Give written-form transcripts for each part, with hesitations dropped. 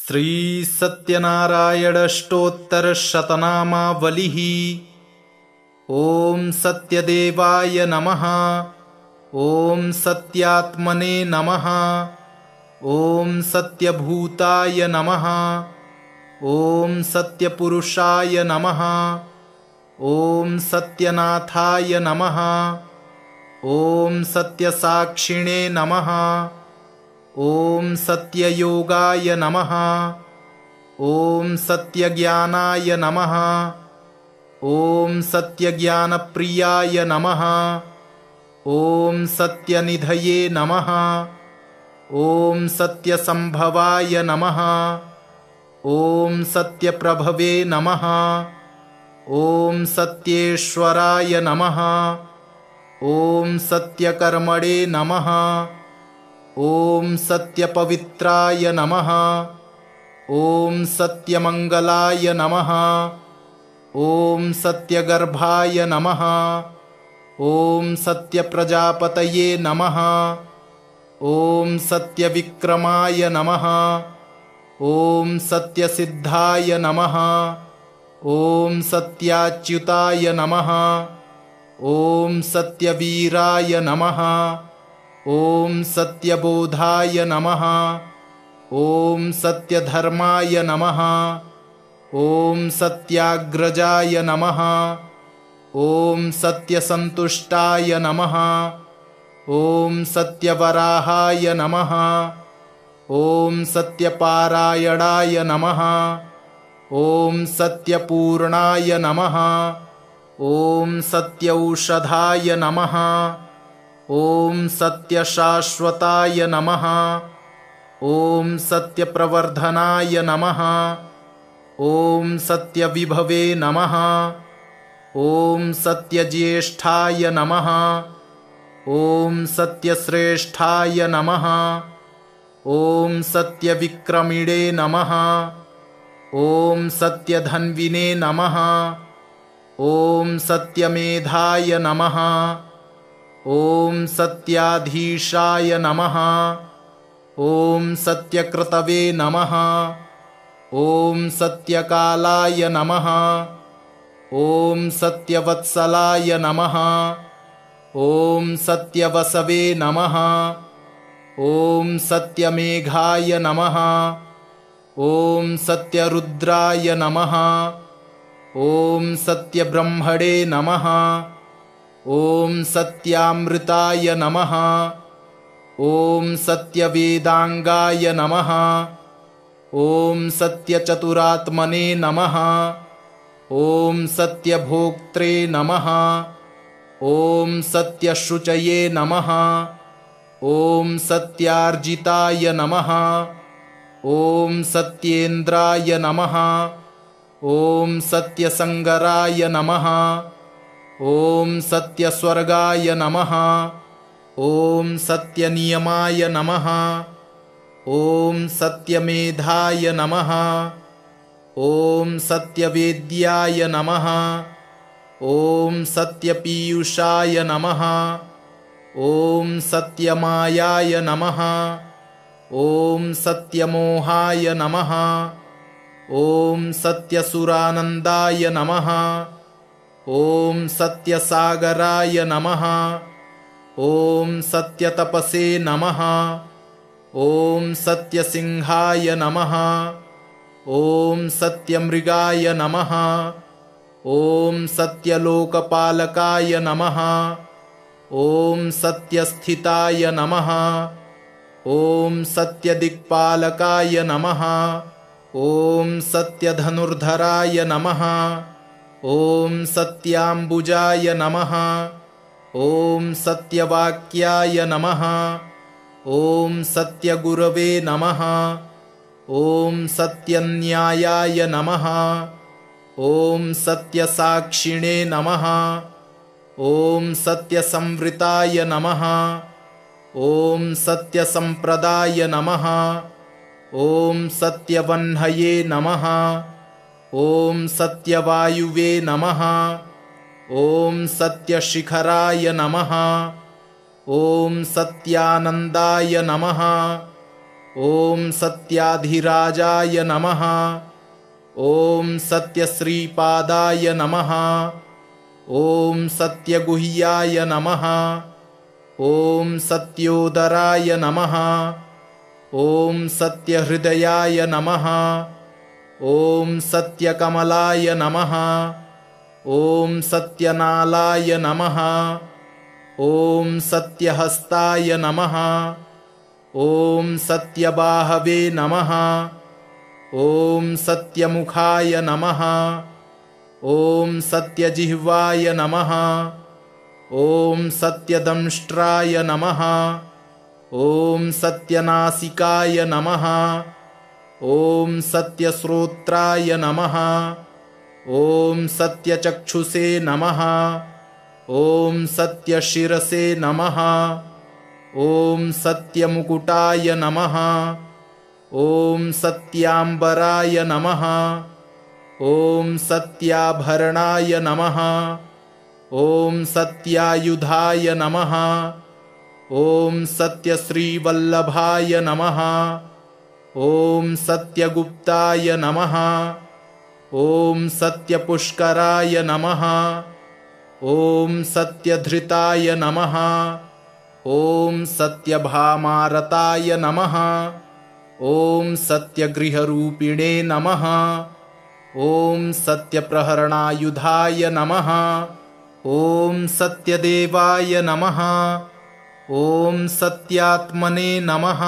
श्रीसत्यनारायणष्टोत्तरशतनामावलिः। ॐ सत्यदेवाय नमः। ॐ सत्यात्मने नमः। ॐ सत्यभूताय नमः। ॐ सत्यपुरुषाय नमः। ॐ सत्यनाथाय नमः। ॐ सत्यसाक्षिणे नमः। ॐ सत्ययोगाय नमः। ॐ सत्यज्ञानाय नमः। ॐ सत्यज्ञानप्रियाय नमः। ॐ सत्यनिधये नमः। ॐ सत्यसंभवाय नमः। ॐ सत्यप्रभवे नमः। ॐ सत्येश्वराय नमः। ॐ सत्यकर्मणे नमः। ॐ सत्यपवित्राय नमः। ॐ सत्यमङ्गलाय नमः। ॐ सत्यगर्भाय नमः। ॐ सत्यप्रजापतये नमः। ॐ सत्यविक्रमाय नमः। ॐ सत्यसिद्धाय नमः। ॐ सत्याच्युताय नमः। ॐ सत्यवीराय नमः। ॐ सत्यबोधाय नमः। ॐ सत्यधर्माय नमः। ॐ सत्याग्रजाय नमः। ॐ सत्यसन्तुष्टाय नमः। ॐ सत्यवराहाय नमः। ॐ सत्यपारायणाय नमः। ॐ सत्यपूर्णाय नमः। ॐ सत्यौषधाय नमः। ॐ सत्यशाश्वताय नमः। ॐ सत्यप्रवर्धनाय नमः। ॐ सत्यविभवे नमः। ॐ सत्यज्येष्ठाय नमः। ॐ सत्यश्रेष्ठाय नमः। ॐ सत्यविक्रमिणे नमः। ॐ सत्यधन्विने नमः। ॐ सत्यमेधाय नमः। ॐ सत्याधीशाय नमः। ॐ सत्यकृतवे नमः। ॐ सत्यकालाय नमः। ॐ सत्यवत्सलाय नमः। ॐ सत्यवसवे नमः। ॐ सत्यमेघाय नमः। ॐ सत्यरुद्राय नमः। ॐ सत्यब्रह्मणे नमः। ॐ सत्यामृताय नमः। ॐ सत्यवेदांगाय नमः। ॐ सत्यचतुरात्मने नमः। ॐ सत्यभोक्त्रे नमः। ॐ सत्यशुचये नमः। ॐ सत्यार्जिताय नमः। ॐ सत्येन्द्राय नमः। ॐ सत्यसंगराय नमः। ॐ सत्यस्वर्गाय नमः। ॐ सत्यनियमाय नमः। ॐ सत्यमेधाय नमः। ॐ सत्यवेद्याय नमः। ॐ सत्यपीयूषाय नमः। ॐ सत्यमायाय नमः। ॐ सत्यमोहाय नमः। ॐ सत्यसुरानन्दाय नमः। ॐ सत्यसागराय नमः। ॐ सत्यतपसे नमः। ॐ सत्यसिंहाय नमः। ॐ सत्यमृगाय नमः। ॐ सत्यलोकपालकाय नमः। ॐ सत्यस्थिताय नमः। ॐ सत्यदिक्पालकाय नमः। ॐ सत्यधनुर्धराय नमः। ॐ सत्याम्बुजाय नमः। ॐ सत्यवाक्याय नमः। ॐ सत्यगुरवे नमः। ॐ सत्यन्यायाय नमः। ॐ सत्यसाक्षिणे नमः। ॐ सत्यसंवृताय नमः। ॐ सत्यसंप्रदाय नमः। ॐ सत्यवह्नये नमः। ॐ सत्यवायुवे नमः। ॐ सत्यशिखराय नमः। ॐ सत्यानन्दाय नमः। ॐ सत्याधिराजाय नमः। ॐ सत्यश्रीपादाय नमः। ॐ सत्यगुह्याय नमः। ॐ सत्योदराय नमः। ॐ सत्यहृदयाय नमः। ॐ सत्यकमलाय नमः। ॐ सत्यनालाय नमः। ॐ सत्यहस्ताय नमः। ॐ सत्यबाहवे नमः। ॐ सत्यमुखाय नमः। ॐ सत्यजिह्वाय नमः। ॐ सत्यदंष्ट्राय नमः। ॐ सत्यनासिकाय नमः। ॐ सत्यश्रोत्राय नमः। ॐ सत्यचक्षुषे नमः। ॐ सत्यशिरसे नमः। ॐ सत्यमुकुटाय नमः। ॐ सत्याम्बराय नमः। ॐ सत्याभरणाय नमः। ॐ सत्यायुधाय नमः। ॐ सत्यश्रीवल्लभाय नमः। ॐ सत्यगुप्ताय नमः। ॐ सत्यपुष्कराय नमः। ॐ सत्यधृताय नमः। ॐ सत्यभामारताय नमः। ॐ सत्यगृहरूपिणे नमः। ॐ सत्यप्रहरणायुधाय नमः। ॐ सत्यदेवाय नमः। ॐ सत्यात्मने नमः।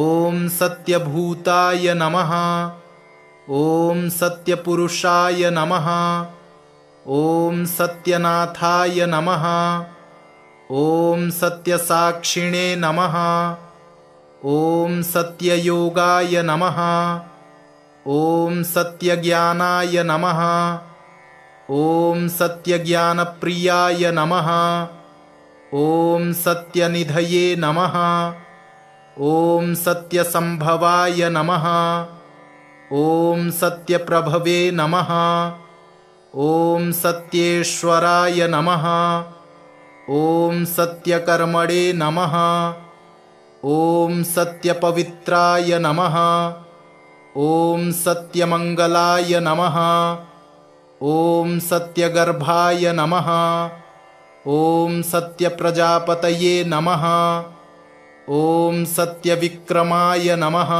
ॐ सत्यभूताय नमः। ॐ सत्यपुरुषाय नमः। ॐ सत्यनाथाय नमः। ॐ सत्यसाक्षिणे नमः। ॐ सत्ययोगाय नमः। ॐ सत्यज्ञानाय नमः। ॐ सत्यज्ञानप्रियाय नमः। ॐ सत्यनिधये नमः। ॐ सत्यसंभवाय नमः। ॐ सत्यप्रभवे नमः। ॐ सत्येश्वराय नमः। ॐ सत्यकर्मणे नमः। ॐ सत्यपवित्राय नमः। ॐ सत्यमङ्गलाय नमः। ॐ सत्यगर्भाय नमः। ॐ सत्यप्रजापतये नमः। ॐ सत्यविक्रमाय नमः।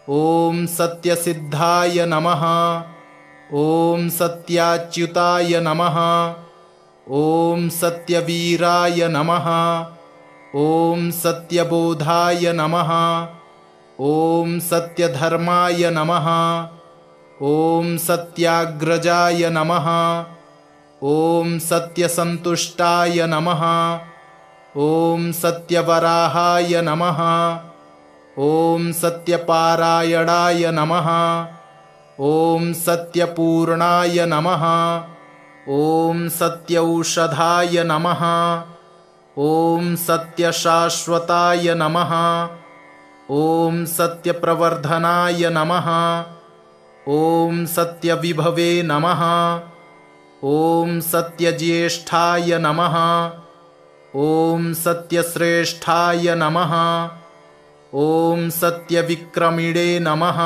ॐ सत्यसिद्धाय नमः। ॐ सत्याच्युताय नमः। ॐ सत्यवीराय नमः। ॐ सत्यबोधाय नमः। ॐ सत्यधर्माय नमः। ॐ सत्याग्रजाय नमः। ॐ सत्यसन्तुष्टाय नमः। ॐ सत्यवराहाय नमः। ॐ सत्यपारायणाय नमः। ॐ सत्यपूर्णाय नमः। ॐ सत्यौषधाय नमः। ॐ सत्यशाश्वताय नमः। ॐ सत्यप्रवर्धनाय नमः। ॐ सत्यविभवे नमः। ॐ सत्यज्येष्ठाय नमः। ॐ सत्यश्रेष्ठाय नमः। ॐ सत्यविक्रमिणे नमः।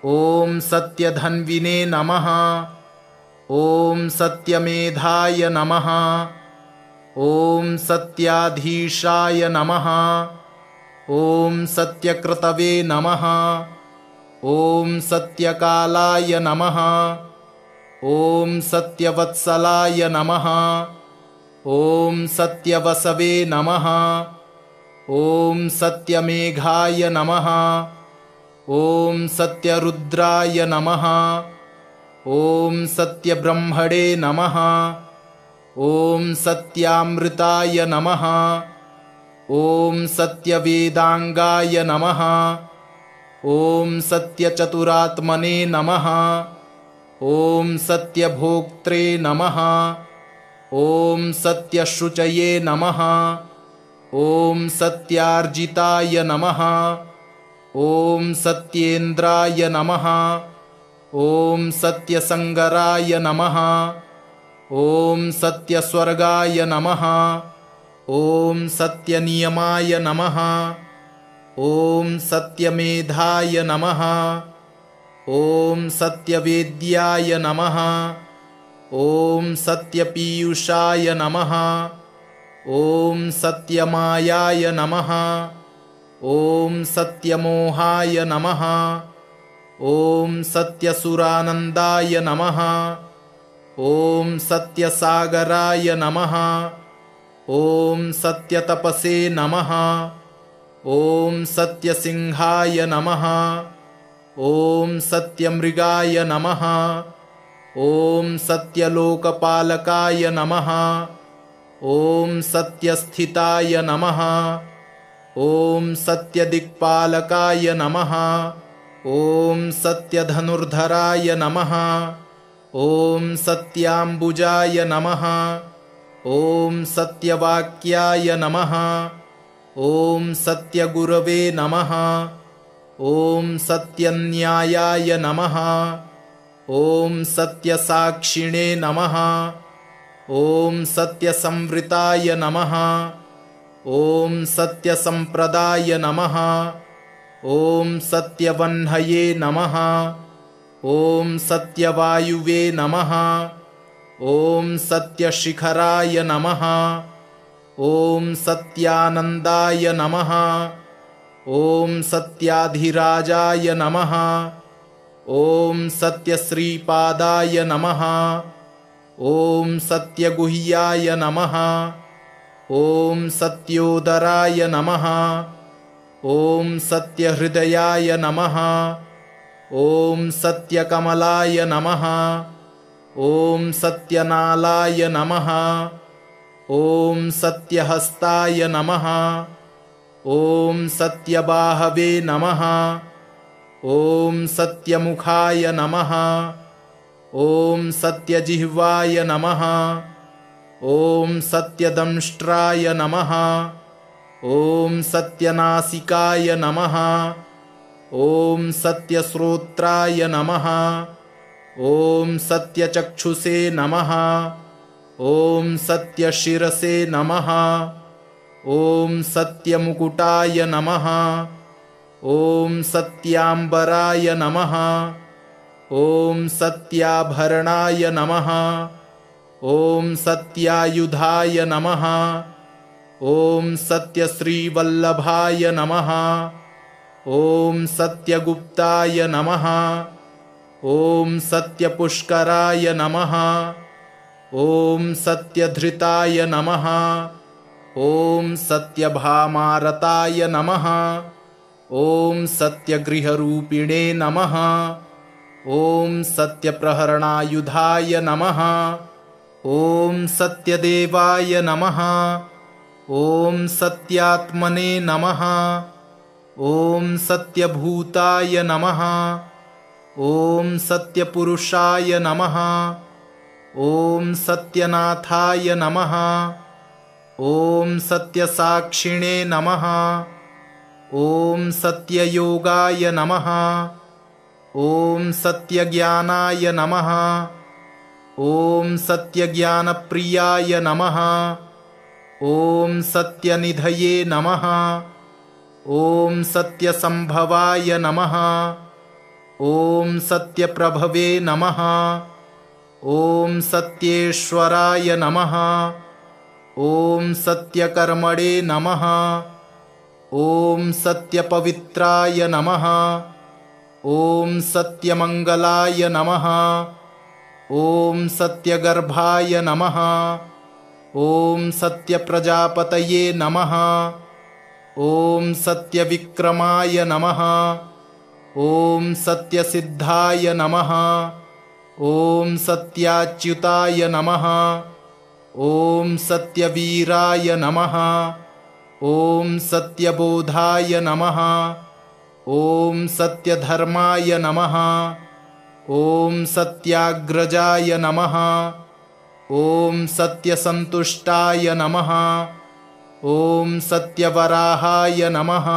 ॐ सत्यधन्विने नमः। ॐ सत्यमेधाय नमः। ॐ सत्याधीशाय नमः। ॐ सत्यकृतवे नमः। ॐ सत्यकालाय नमः। ॐ सत्यवत्सलाय नमः। ॐ सत्यवसवे नमः। ॐ सत्यमेघाय नमः। ॐ सत्यरुद्राय नमः। ॐ सत्यब्रह्मणे नमः। ॐ सत्यामृताय नमः। ॐ सत्यवेदांगाय नमः। ॐ सत्यचतुरात्मने नमः। ॐ सत्यभोक्त्रे नमः। ॐ सत्यशुचये नमः। ॐ सत्यार्जिताय नमः। ॐ सत्येन्द्राय नमः। ॐ सत्यसंगराय नमः। ॐ सत्यस्वर्गाय नमः। ॐ सत्यनियमाय नमः। ॐ सत्यमेधाय नमः। ॐ सत्यवेद्याय नमः। ॐ सत्यपीयूषाय नमः। ॐ सत्यमायाय नमः। ॐ सत्यमोहाय नमः। ॐ सत्यसुरानन्दाय नमः। ॐ सत्यसागराय नमः। ॐ सत्यतपसे नमः। ॐ सत्यसिंहाय नमः। ॐ सत्यमृगाय नमः। ॐ सत्यलोकपालकाय नमः। ॐ सत्यस्थिताय नमः। ॐ सत्यदिक्पालकाय नमः। ॐ सत्यधनुर्धराय नमः। ॐ सत्याम्बुजाय नमः। ॐ सत्यवाक्याय नमः। ॐ सत्यगुरवे नमः। ॐ सत्यन्यायाय नमः। ॐ सत्यसाक्षिणे नमः। ॐ सत्यसंवृताय नमः। ॐ सत्यसम्प्रदाय नमः। ॐ सत्यवह्नये नमः। ॐ सत्यवायुवे नमः। ॐ सत्यशिखराय नमः। ॐ सत्यानन्दाय नमः। ॐ सत्याधिराजाय नमः। ॐ सत्यश्रीपादाय नमः। ॐ सत्यगुह्याय नमः। ॐ सत्योदराय नमः। ॐ सत्यहृदयाय नमः। ॐ सत्यकमलाय नमः। ॐ सत्यनालाय नमः। ॐ सत्यहस्ताय नमः। ॐ सत्यबाहवे नमः। ॐ सत्यमुखाय नमः। ॐ सत्यजिह्वाय नमः। ॐ सत्यदंष्ट्राय नमः। ॐ सत्यनासिकाय नमः। ॐ सत्यश्रोत्राय नमः। ॐ सत्यचक्षुषे नमः। ॐ सत्यशिरसे नमः। ॐ सत्यमुकुटाय नमः। ॐ सत्याम्बराय नमः। ॐ सत्याभरणाय नमः। ॐ सत्यायुधाय नमः। ॐ सत्यश्रीवल्लभाय नमः। ॐ सत्यगुप्ताय नमः। ॐ सत्यपुष्कराय नमः। ॐ सत्यधृताय नमः। ॐ सत्यभामारताय नमः। ॐ सत्यगृहरूपिणे नमः। ॐ सत्यप्रहरणायुधाय नमः। ॐ सत्यदेवाय नमः। ॐ सत्यात्मने नमः। ॐ सत्यभूताय नमः। ॐ सत्यपुरुषाय नमः। ॐ सत्यनाथाय नमः। ॐ सत्यसाक्षिणे नमः। ॐ सत्ययोगाय नमः। ॐ सत्यज्ञानाय नमः। ॐ सत्यज्ञानप्रियाय नमः। ॐ सत्यनिधये नमः। ॐ सत्यसम्भवाय नमः। ॐ सत्यप्रभवे नमः। ॐ सत्येश्वराय नमः। ॐ सत्यकर्मणे नमः। ॐ सत्यपवित्राय नमः। ॐ सत्यमङ्गलाय नमः। ॐ सत्यगर्भाय नमः। ॐ सत्यप्रजापतये नमः। ॐ सत्यविक्रमाय नमः। ॐ सत्यसिद्धाय नमः। ॐ सत्याच्युताय नमः। ॐ सत्यवीराय नमः। ॐ सत्यबोधाय नमः। ॐ सत्यधर्माय नमः। ॐ सत्याग्रजाय नमः। ॐ सत्यसन्तुष्टाय नमः। ॐ सत्यवराहाय नमः।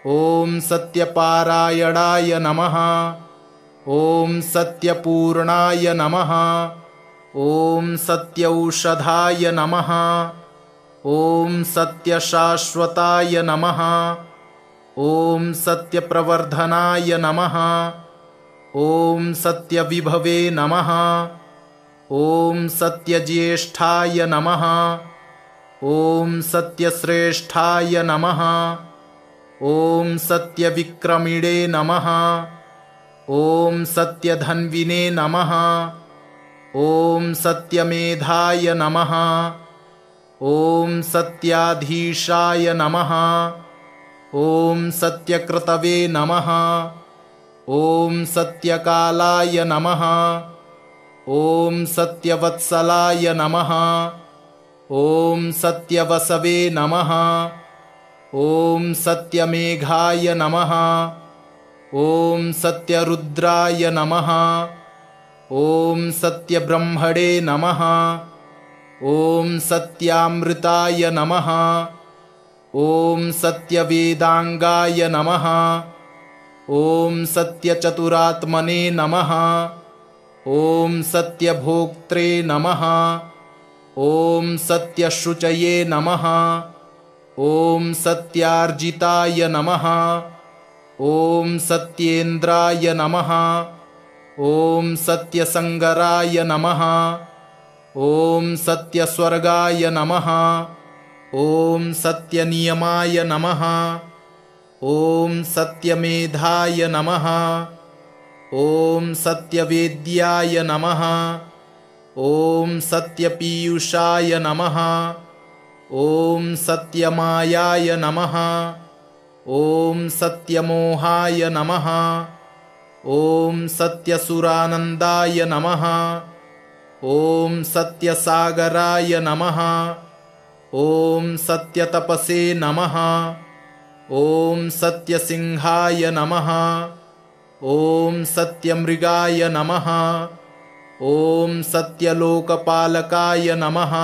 ॐ सत्यपारायणाय नमः। ॐ सत्यपूर्णाय नमः। ॐ सत्यौषधाय नमः। ॐ सत्यशाश्वताय नमः। ॐ सत्यप्रवर्धनाय नमः। ॐ सत्यविभवे नमः। ॐ सत्यज्येष्ठाय नमः। ॐ सत्यश्रेष्ठाय नमः। ॐ सत्यविक्रमिणे नमः। ॐ सत्यधन्विने नमः। ॐ सत्यमेधाय नमः। ॐ सत्याधीशाय नमः। ॐ सत्यकृतवे नमः। ॐ सत्यकालाय नमः। ॐ सत्यवत्सलाय नमः। ॐ सत्यवसवे नमः। ॐ सत्यमेघाय नमः। ॐ सत्यरुद्राय नमः। ॐ सत्यब्रह्मणे नमः। ॐ सत्यामृताय नमः। ॐ सत्यवेदांगाय नमः। ॐ सत्यचतुरात्मने नमः। ॐ सत्यभोक्त्रे नमः। ॐ सत्यशुचये नमः। ॐ सत्यार्जिताय नमः। ॐ सत्येन्द्राय नमः। ॐ सत्यसंगराय नमः। ॐ सत्यस्वर्गाय नमः। ॐ सत्यनियमाय नमः। ॐ सत्यमेधाय नमः। ॐ सत्यवेद्याय नमः। ॐ सत्यपीयूषाय नमः। ॐ सत्यमायाय नमः। ॐ सत्यमोहाय नमः। ॐ सत्यसुरानन्दाय नमः। ॐ सत्यसागराय नमः। ॐ सत्यतपसे नमः। ॐ सत्यसिंहाय नमः। ॐ सत्यमृगाय नमः। ॐ सत्यलोकपालकाय नमः।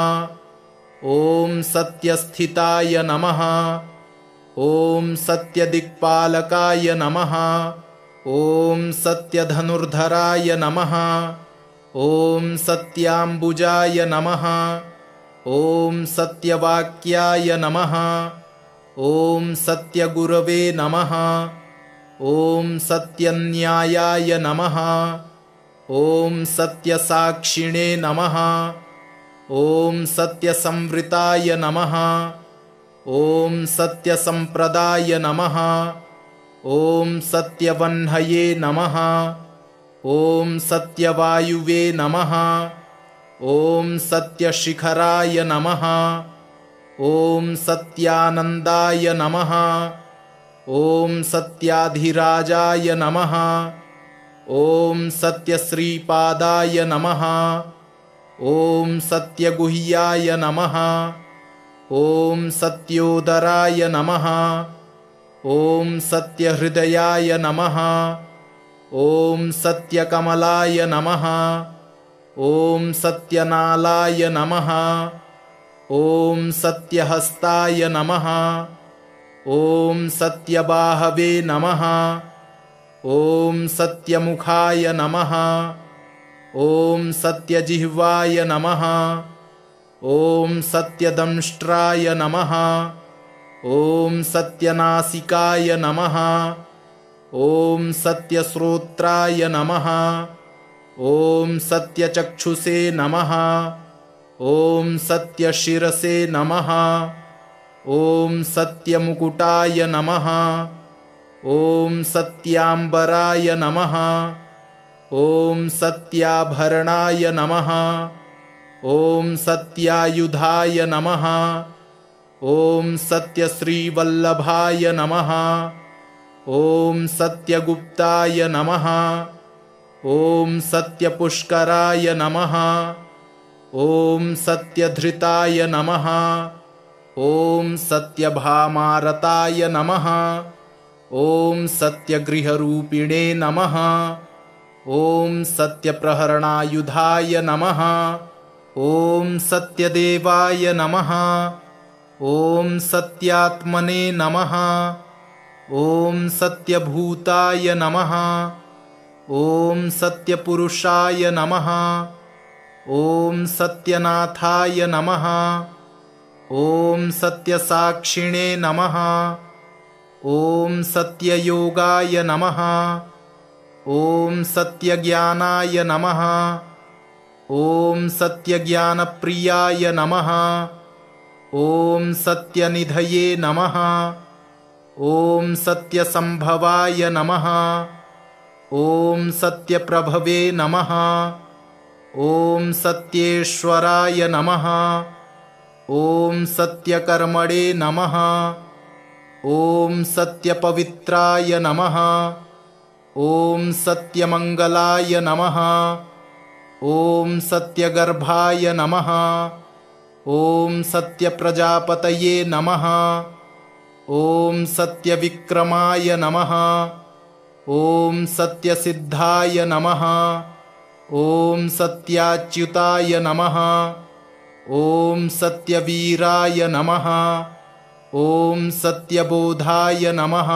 ॐ सत्यस्थिताय नमः। ॐ सत्यदिक्पालकाय नमः। ॐ सत्यधनुर्धराय नमः। ॐ सत्याम्बुजाय नमः। ॐ सत्यवाक्याय नमः। ॐ सत्यगुरवे नमः। ॐ सत्यन्यायाय नमः। ॐ सत्यसाक्षिणे नमः। ॐ सत्यसंवृताय नमः। ॐ सत्यसंप्रदाय नमः। ॐ सत्यवह्नये नमः। ॐ सत्यवायुवे नमः। ॐ सत्यशिखराय नमः। ॐ सत्यानन्दाय नमः। ॐ सत्याधिराजाय नमः। ॐ सत्यश्रीपादाय नमः। ॐ सत्यगुह्याय नमः। ॐ सत्योदराय नमः। ॐ सत्यहृदयाय नमः। ॐ सत्यकमलाय नमः। ॐ सत्यनालाय नमः। ॐ सत्यहस्ताय नमः। ॐ सत्यबाहवे नमः। ॐ सत्यमुखाय नमः। ॐ सत्यजिह्वाय नमः। ॐ सत्यदंष्ट्राय नमः। ॐ सत्यनासिकाय नमः। ॐ सत्यश्रोत्राय नमः। ॐ सत्यचक्षुषे नमः। ॐ सत्यशिरसे नमः। ॐ सत्यमुकुटाय नमः। ॐ सत्याम्बराय नमः। ॐ सत्याभरणाय नमः। ॐ सत्यायुधाय नमः। ॐ सत्यश्रीवल्लभाय नमः। ॐ सत्यगुप्ताय नमः। ॐ सत्यपुष्कराय नमः। ॐ सत्यधृताय नमः। ॐ सत्यभामारताय नमः। ॐ सत्यगृहरूपिणे नमः। ॐ सत्यप्रहरणायुधाय नमः। ॐ सत्यदेवाय नमः। ॐ सत्यात्मने नमः। ॐ सत्यभूताय नमः। ॐ सत्यपुरुषाय नमः। ॐ सत्यनाथाय नमः। ॐ सत्यसाक्षिणे नमः। ॐ सत्ययोगाय नमः। ॐ सत्यज्ञानाय नमः। ॐ सत्यज्ञानप्रियाय नमः। ॐ सत्यनिधये नमः। ॐ सत्यसंभवाय नमः। ॐ सत्यप्रभवे नमः। ॐ सत्येश्वराय नमः। ॐ सत्यकर्मणे नमः। ॐ सत्यपवित्राय नमः। ॐ सत्यमङ्गलाय नमः। ॐ सत्यगर्भाय नमः। ॐ सत्यप्रजापतये नमः। ॐ सत्यविक्रमाय नमः। ॐ सत्यसिद्धाय नमः। ॐ सत्याच्युताय नमः। ॐ सत्यवीराय नमः। ॐ सत्यबोधाय नमः।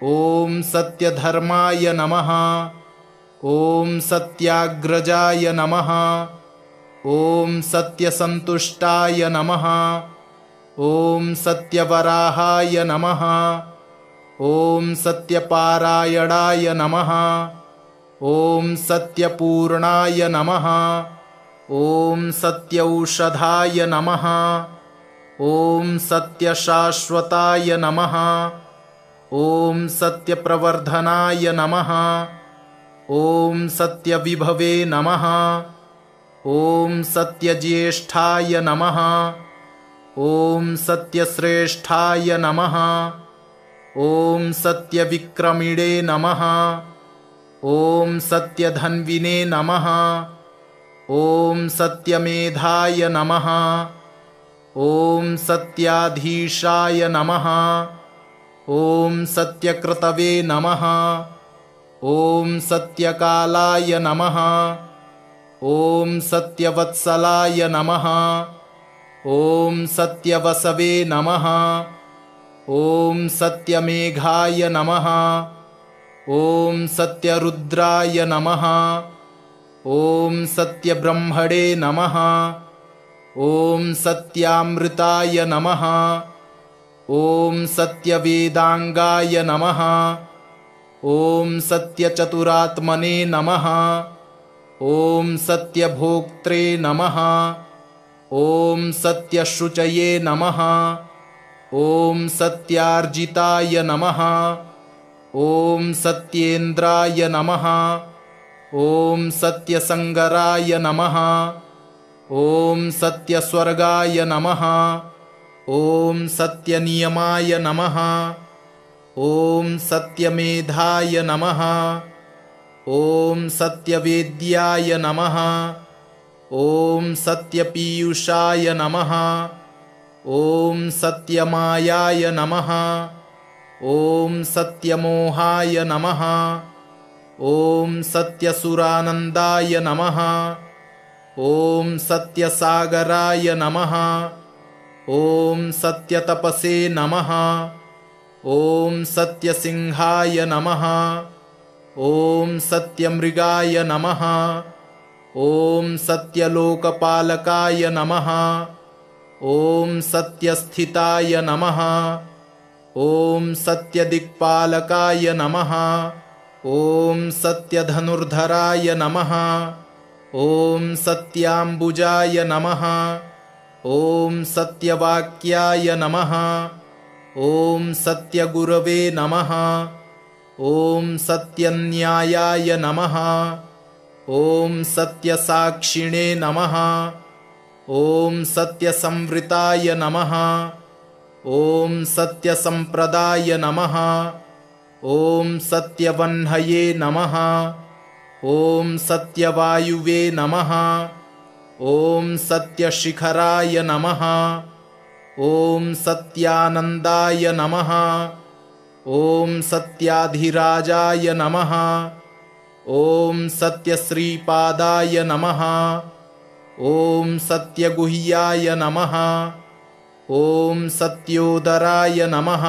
ॐ सत्यधर्माय नमः। ॐ सत्याग्रजाय नमः। ॐ सत्यसन्तुष्टाय नमः। ॐ सत्यवराहाय नमः। ॐ सत्यपारायणाय नमः। ॐ सत्यपूर्णाय नमः। ॐ सत्यौषधाय नमः। ॐ सत्यशाश्वताय नमः। ॐ सत्यप्रवर्धनाय नमः। ॐ सत्यविभवे नमः। ॐ सत्यज्येष्ठाय नमः। ॐ सत्यश्रेष्ठाय नमः। ॐ सत्यविक्रमिणे नमः। ॐ सत्यधन्विने नमः। ॐ सत्यमेधाय नमः। ॐ सत्याधीशाय नमः। ॐ सत्यकृतवे नमः। ॐ सत्यकालाय नमः। ॐ सत्यवत्सलाय नमः। ॐ सत्यवसवे नमः। ॐ सत्यमेघाय नमः। ॐ सत्यरुद्राय नमः। ॐ सत्यब्रह्मणे नमः। ॐ सत्यामृताय नमः। ॐ सत्यवेदांगाय नमः। ॐ सत्यचतुरात्मने नमः। ॐ सत्यभोक्त्रे नमः। ॐ सत्यशुचये नमः। ॐ सत्यार्जिताय नमः। ॐ सत्येन्द्राय नमः। ॐ सत्यसंगराय नमः। ॐ सत्यस्वर्गाय नमः। ॐ सत्यनियमाय नमः। ॐ सत्यमेधाय नमः। ॐ सत्यवेद्याय नमः। ॐ सत्यपीयूषाय नमः। ॐ सत्यमायाय नमः। ॐ सत्यमोहाय नमः। ॐ सत्यसुरानन्दाय नमः। ॐ सत्यसागराय नमः। ॐ सत्यतपसे नमः। ॐ सत्यसिंहाय नमः। ॐ सत्यमृगाय नमः। ॐ सत्यलोकपालकाय नमः। ॐ सत्यस्थिताय नमः। ॐ सत्यदिक्पालकाय नमः। ॐ सत्यधनुर्धराय नमः। ॐ सत्याम्बुजाय नमः। ॐ सत्यवाक्याय नमः। ॐ सत्यगुरवे नमः। ॐ सत्यन्यायाय नमः। ॐ सत्यसाक्षिणे नमः। ॐ सत्यसंवृताय नमः। ॐ सत्यसंप्रदाय नमः। ॐ सत्यवह्नये नमः। ॐ सत्यवायुवे नमः। ॐ सत्यशिखराय नमः। ॐ सत्यानन्दाय नमः। ॐ सत्याधिराजाय नमः। ॐ सत्यश्रीपादाय नमः। ॐ सत्यगुह्याय नमः। ॐ सत्योदराय नमः।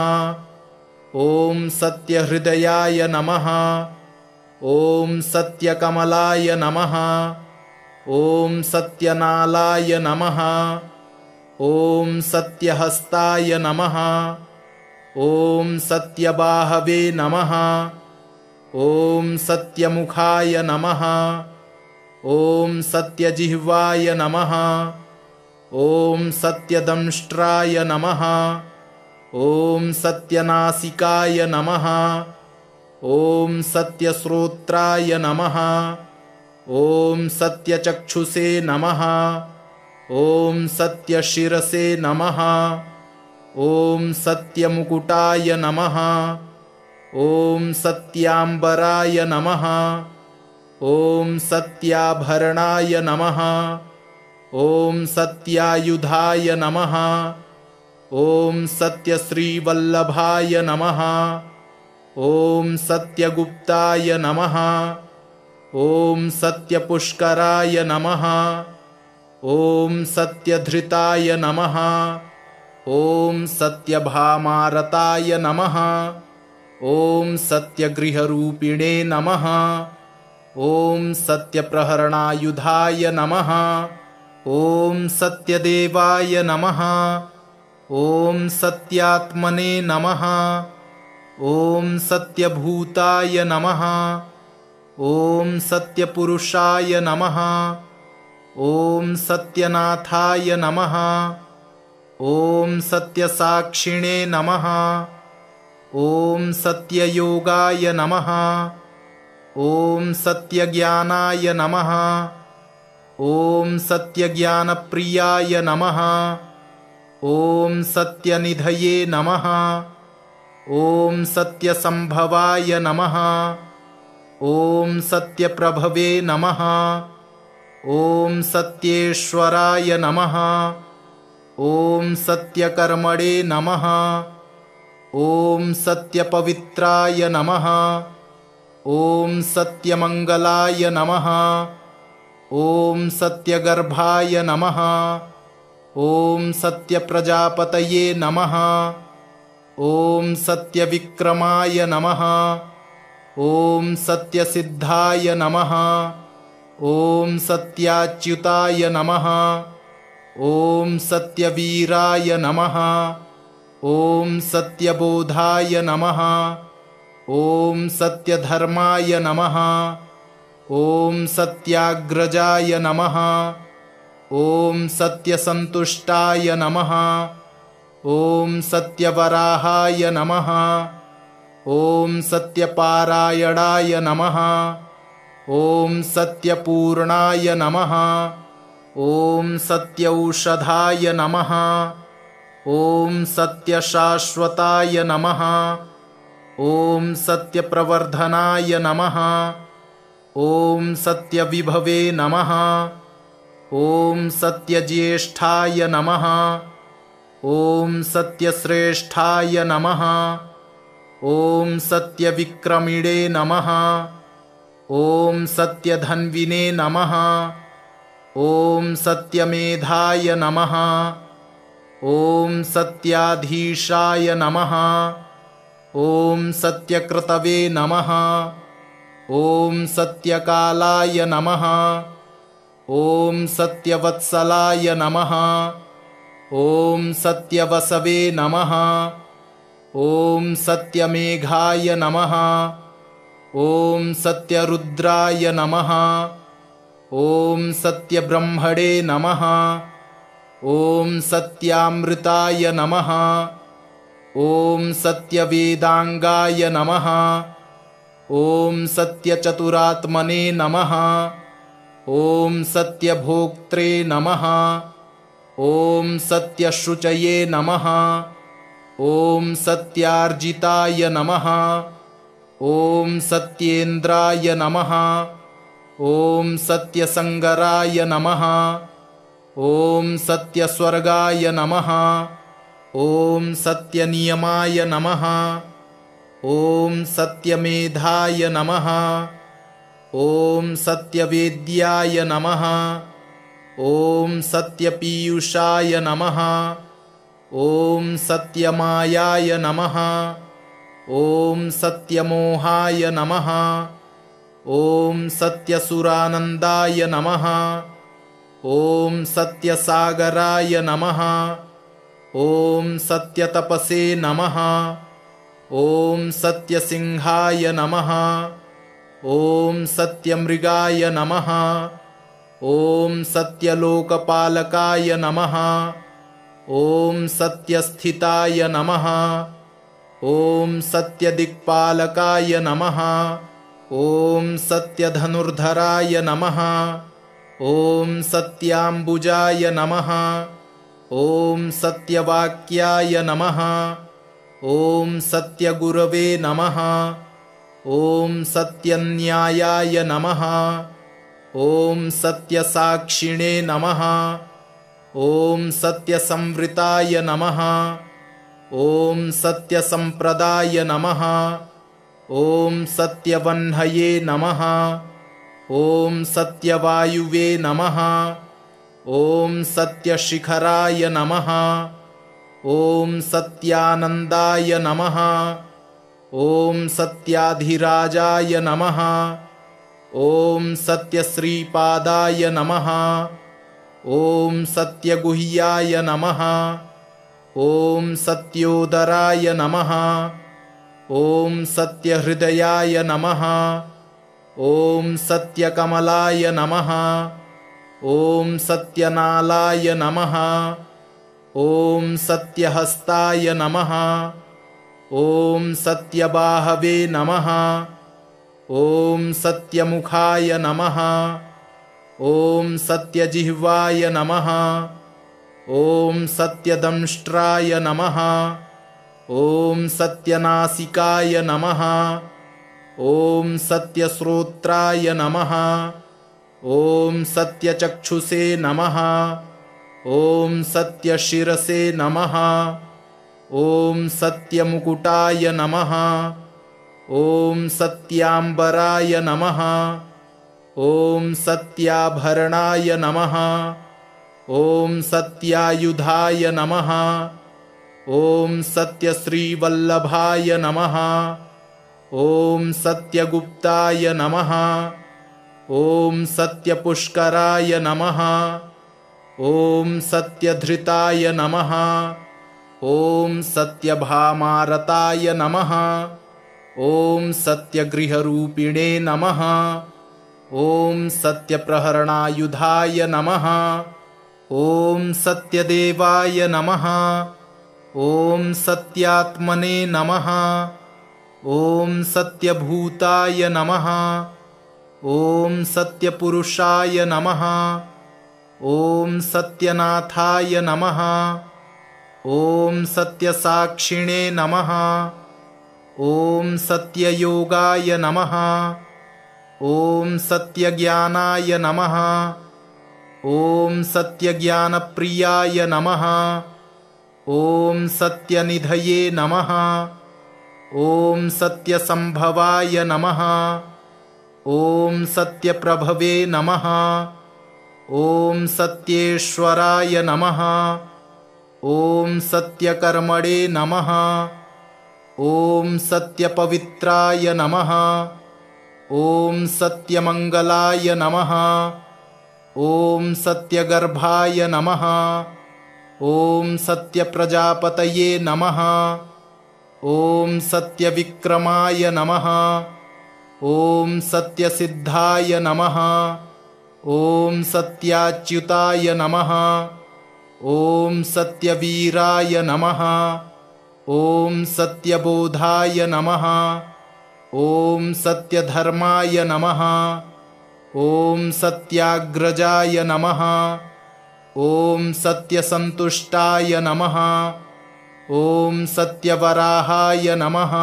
ॐ सत्यहृदयाय नमः। ॐ सत्यकमलाय नमः। ॐ सत्यनालाय नमः। ॐ सत्यहस्ताय नमः। ॐ सत्यबाहवे नमः। ॐ सत्यमुखाय नमः। ॐ सत्यजिह्वाय नमः। ॐ सत्यदंष्ट्राय नमः। ॐ सत्यनासिकाय नमः। ॐ सत्यश्रोत्राय नमः। ॐ सत्यचक्षुषे नमः। ॐ सत्यशिरसे नमः। ॐ सत्यमुकुटाय नमः। ॐ सत्याम्बराय नमः। ॐ सत्याभरणाय नमः। ॐ सत्यायुधाय नमः। ॐ सत्यश्रीवल्लभाय नमः। ॐ सत्यगुप्ताय नमः। ॐ सत्यपुष्कराय नमः। ॐ सत्यधृताय नमः। ॐ सत्यभामारताय नमः। ॐ सत्यगृहरूपिणे नमः। ॐ सत्यप्रहरणायुधाय नमः। ॐ सत्यदेवाय नमः। ॐ सत्यात्मने नमः। ॐ सत्यभूताय नमः। ॐ सत्यपुरुषाय नमः। ॐ सत्यनाथाय नमः। ॐ सत्यसाक्षिणे नमः। ॐ सत्ययोगाय नमः। ॐ सत्यज्ञानाय नमः। ॐ सत्यज्ञानप्रियाय नमः। ॐ सत्यनिधये नमः। ॐ सत्यसंभवाय नमः। ॐ सत्यप्रभवे नमः। ॐ सत्येश्वराय नमः। ॐ सत्यकर्मणे नमः। ॐ सत्यपवित्राय नमः। ॐ सत्यमङ्गलाय नमः। ॐ सत्यगर्भाय नमः। ॐ सत्यप्रजापतये नमः। ॐ सत्यविक्रमाय नमः। ॐ सत्यसिद्धाय नमः। ॐ सत्याच्युताय नमः। ॐ सत्यवीराय नमः। ॐ सत्यबोधाय नमः। ॐ सत्यधर्माय नमः। ॐ सत्याग्रजाय नमः। ॐ सत्यसन्तुष्टाय नमः। ॐ सत्यवराहाय नमः। ॐ सत्यपारायणाय नमः। ॐ सत्यपूर्णाय नमः। ॐ सत्यौषधाय नमः। ॐ सत्यशाश्वताय नमः। ॐ सत्यप्रवर्धनाय नमः। ॐ सत्यविभवे नमः। ॐ सत्यज्येष्ठाय नमः। ॐ सत्यश्रेष्ठाय नमः। ॐ सत्यविक्रमिणे नमः। ॐ सत्यधन्विने नमः। ॐ सत्यमेधाय नमः। ॐ सत्याधीशाय नमः। ॐ सत्यकृतवे नमः। ॐ सत्यकालाय नमः। ॐ सत्यवत्सलाय नमः। ॐ सत्यवसवे नमः। ॐ सत्यमेघाय नमः। ॐ सत्यरुद्राय नमः। ॐ सत्यब्रह्मणे नमः। ॐ सत्यामृताय नमः। ॐ सत्यवेदांगाय नमः। ॐ सत्यचतुरात्मने नमः। ॐ सत्यभोक्त्रे नमः। ॐ सत्यशुचये नमः। ॐ सत्यार्जिताय नमः। ॐ सत्येन्द्राय नमः। ॐ सत्यसंगराय नमः। ॐ सत्यस्वर्गाय नमः। ॐ सत्यनियमाय नमः। ॐ सत्यमेधाय नमः। ॐ सत्यवेद्याय नमः। ॐ सत्यपीयूषाय नमः। ॐ सत्यमायाय नमः। ॐ सत्यमोहाय नमः। ॐ सत्यसुरानन्दाय नमः। ॐ सत्यसागराय नमः। ॐ सत्यतपसे नमः। ॐ सत्यसिंहाय नमः। ॐ सत्यमृगाय नमः। ॐ सत्यलोकपालकाय नमः। ॐ सत्यस्थिताय नमः। ॐ सत्यदिक्पालकाय नमः। ॐ सत्यधनुर्धराय नमः। ॐ सत्याम्बुजाय नमः। ॐ सत्यवाक्याय नमः। ॐ सत्यगुरवे नमः। ॐ सत्यन्यायाय नमः। ॐ सत्यसाक्षिणे नमः। ॐ सत्यसंवृताय नमः। ॐ सत्यसंप्रदाय नमः। ॐ सत्यवह्नये नमः। ॐ सत्यवायुवे नमः। ॐ सत्यशिखराय नमः। ॐ सत्यानन्दाय नमः। ॐ सत्याधिराजाय नमः। ॐ सत्यश्रीपादाय नमः। ॐ सत्यगुह्याय नमः। ॐ सत्योदराय नमः। ॐ सत्यहृदयाय नमः। ॐ सत्यकमलाय नमः। ॐ सत्यनालाय नमः। ॐ सत्यहस्ताय नमः। ॐ सत्यबाहवे नमः। ॐ सत्यमुखाय नमः। ॐ सत्यजिह्वाय नमः। ॐ सत्यदंष्ट्राय नमः। ॐ सत्यनासिकाय नमः। ॐ सत्यश्रोत्राय नमः। ॐ सत्यचक्षुषे नमः। ॐ सत्यशिरसे नमः। ॐ सत्यमुकुटाय नमः। ॐ सत्याम्बराय नमः। ॐ सत्याभरणाय नमः। ॐ सत्यायुधाय नमः। ॐ सत्यश्रीवल्लभाय नमः। ॐ सत्यगुप्ताय नमः। ॐ सत्यपुष्कराय नमः। ॐ सत्यधृताय नमः। ॐ सत्यभामारताय नमः। ॐ सत्यगृहरूपिणे नमः। ॐ सत्यप्रहरणायुधाय नमः। ॐ सत्यदेवाय नमः। ॐ सत्यात्मने नमः। ॐ सत्यभूताय नमः। ॐ सत्यपुरुषाय नमः। ॐ सत्यनाथाय नमः। ॐ सत्यसाक्षिणे नमः। ॐ सत्ययोगाय नमः। ॐ सत्यज्ञानाय नमः। ॐ सत्यज्ञानप्रियाय नमः। ॐ सत्यनिधये नमः। ॐ सत्यसंभवाय नमः। ॐ सत्यप्रभवे नमः। ॐ सत्येश्वराय नमः। ॐ सत्यकर्मणे नमः। ॐ सत्यपवित्राय नमः। ॐ सत्यमङ्गलाय नमः। ॐ सत्यगर्भाय नमः। ॐ सत्यप्रजापतये नमः। ॐ सत्यविक्रमाय नमः। ॐ सत्यसिद्धाय नमः। ॐ सत्याच्युताय नमः। ॐ सत्यवीराय नमः। ॐ सत्यबोधाय नमः। ॐ सत्यधर्माय नमः। ॐ सत्याग्रजाय नमः। ॐ सत्यसन्तुष्टाय नमः। ॐ सत्यवराहाय नमः।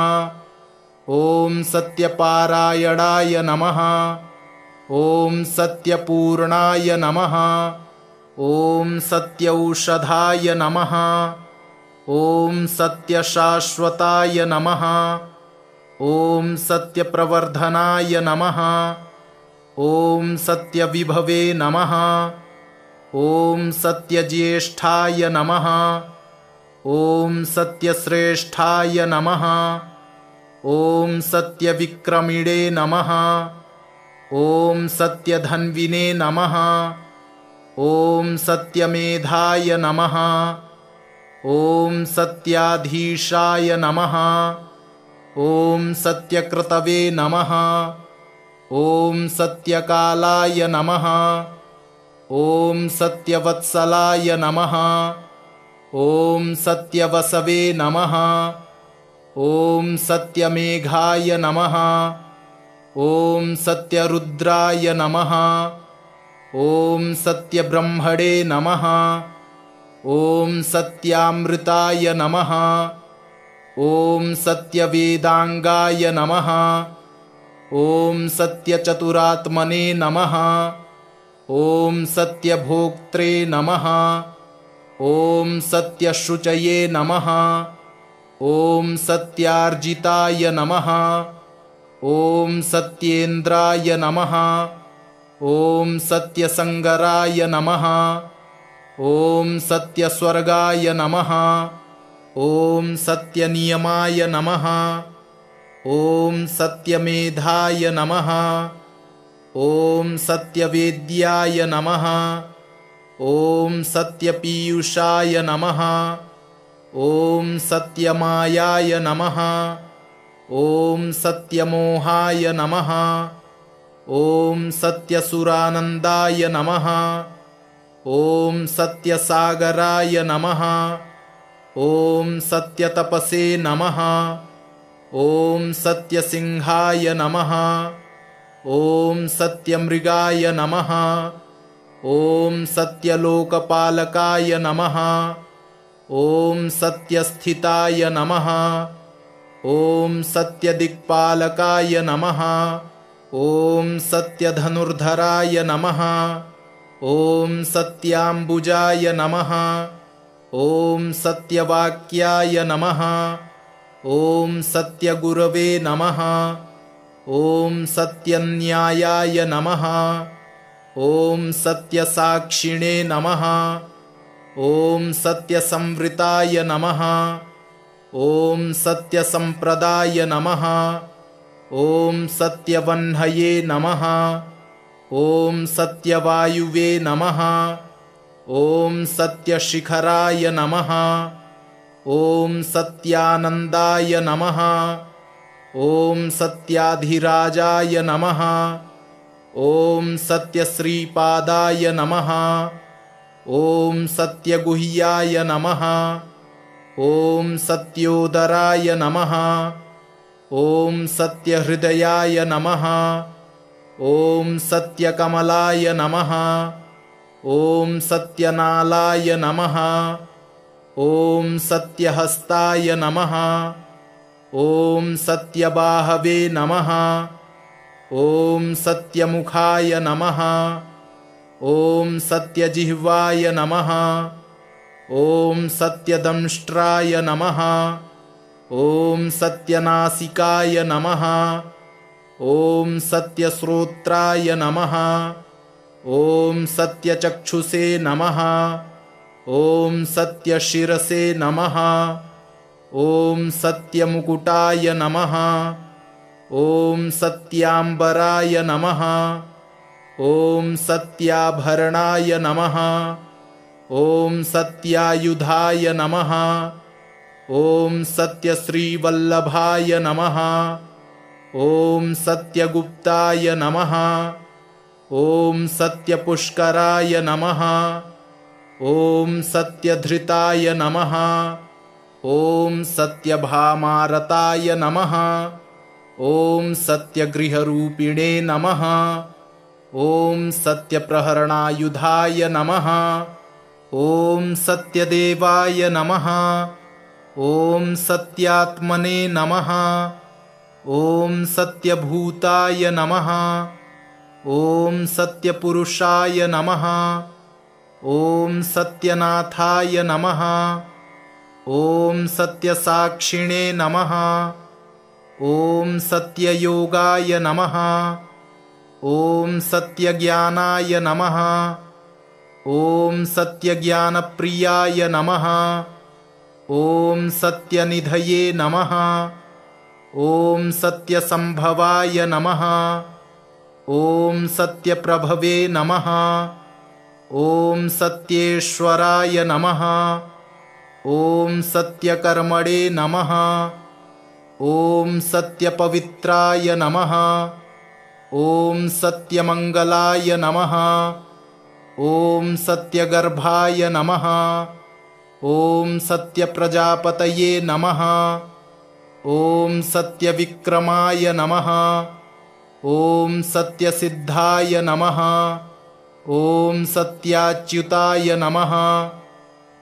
ॐ सत्यपारायणाय नमः। ॐ सत्यपूर्णाय नमः। ॐ सत्यौषधाय नमः। ॐ सत्यशाश्वताय नमः। ॐ सत्यप्रवर्धनाय नमः। ॐ सत्यविभवे नमः। ॐ सत्यज्येष्ठाय नमः। ॐ सत्यश्रेष्ठाय नमः। ॐ सत्यविक्रमिणे नमः। ॐ सत्यधन्विने नमः। ॐ सत्यमेधाय नमः। ॐ सत्याधीशाय नमः। ॐ सत्यकृतवे नमः। ॐ सत्यकालाय नमः। ॐ सत्यवत्सलाय नमः। ॐ सत्यवसवे नमः। ॐ सत्यमेघाय नमः। ॐ सत्यरुद्राय नमः। ॐ सत्यब्रह्मणे नमः। ॐ सत्यामृताय नमः। ॐ सत्यवेदांगाय नमः। ॐ सत्यचतुरात्मने नमः। ॐ सत्यभोक्त्रे नमः। ॐ सत्यशुचये नमः। ॐ सत्यार्जिताय नमः। ॐ सत्येन्द्राय नमः। ॐ सत्यसंगराय नमः। ॐ सत्यस्वर्गाय नमः। ॐ सत्यनियमाय नमः। ॐ सत्यमेधाय नमः। ॐ सत्यवेद्याय नमः। ॐ सत्यपीयूषाय नमः। ॐ सत्यमायाय नमः। ॐ सत्यमोहाय नमः। ॐ सत्यसुरानन्दाय नमः। ॐ सत्यसागराय नमः। ॐ सत्यतपसे नमः। ॐ सत्यसिंहाय नमः। ॐ सत्यमृगाय नमः। ॐ सत्यलोकपालकाय नमः। ॐ सत्यस्थिताय नमः। ॐ सत्यदिक्पालकाय नमः। ॐ सत्यधनुर्धराय नमः। ॐ सत्याम्बुजाय नमः। ॐ सत्यवाक्याय नमः। ॐ सत्यगुरवे नमः। ॐ सत्यन्यायाय नमः। ॐ सत्यसाक्षिणे नमः। ॐ सत्यसंवृताय नमः। ॐ सत्यसंप्रदाय नमः। ॐ सत्यवह्नये नमः। ॐ सत्यवायुवे नमः। ॐ सत्यशिखराय नमः। ॐ सत्यानन्दाय नमः। ॐ सत्याधिराजाय नमः। ॐ सत्यश्रीपादाय नमः। ॐ सत्यगुह्याय नमः। ॐ सत्योदराय नमः। ॐ सत्यहृदयाय नमः। ॐ सत्यकमलाय नमः। ॐ सत्यनालाय नमः। ॐ सत्यहस्ताय नमः। ॐ सत्यबाहवे नमः। ॐ सत्यमुखाय नमः। ॐ सत्यजिह्वाय नमः। ॐ सत्यदंष्ट्राय नमः। ॐ सत्यनासिकाय नमः। ॐ सत्यश्रोत्राय नमः। ॐ सत्यचक्षुषे नमः। ॐ सत्यशिरसे नमः। ॐ सत्यमुकुटाय नमः। ॐ सत्याम्बराय नमः। ॐ सत्याभरणाय नमः। ॐ सत्यायुधाय नमः। ॐ सत्यश्रीवल्लभाय नमः। ॐ सत्यगुप्ताय नमः। ॐ सत्यपुष्कराय नमः। ॐ सत्यधृताय नमः। ॐ सत्यभामारताय नमः। ॐ सत्यगृहरूपिणे नमः। ॐ सत्यप्रहरणायुधाय नमः। ॐ सत्यदेवाय नमः। ॐ सत्यात्मने नमः। ॐ सत्यभूताय नमः। ॐ सत्यपुरुषाय नमः। ॐ सत्यनाथाय नमः। ॐ सत्यसाक्षिणे नमः। ॐ सत्ययोगाय नमः। ॐ सत्यज्ञानाय नमः। ॐ सत्यज्ञानप्रियाय नमः। ॐ सत्यनिधये नमः। ॐ सत्यसंभवाय नमः। ॐ सत्यप्रभवे नमः। ॐ सत्येश्वराय नमः। ॐ सत्यकर्मणे नमः। ॐ सत्यपवित्राय नमः। ॐ सत्यमङ्गलाय नमः। ॐ सत्यगर्भाय नमः। ॐ सत्यप्रजापतये नमः। ॐ सत्यविक्रमाय नमः। ॐ सत्यसिद्धाय नमः। ॐ सत्याच्युताय नमः।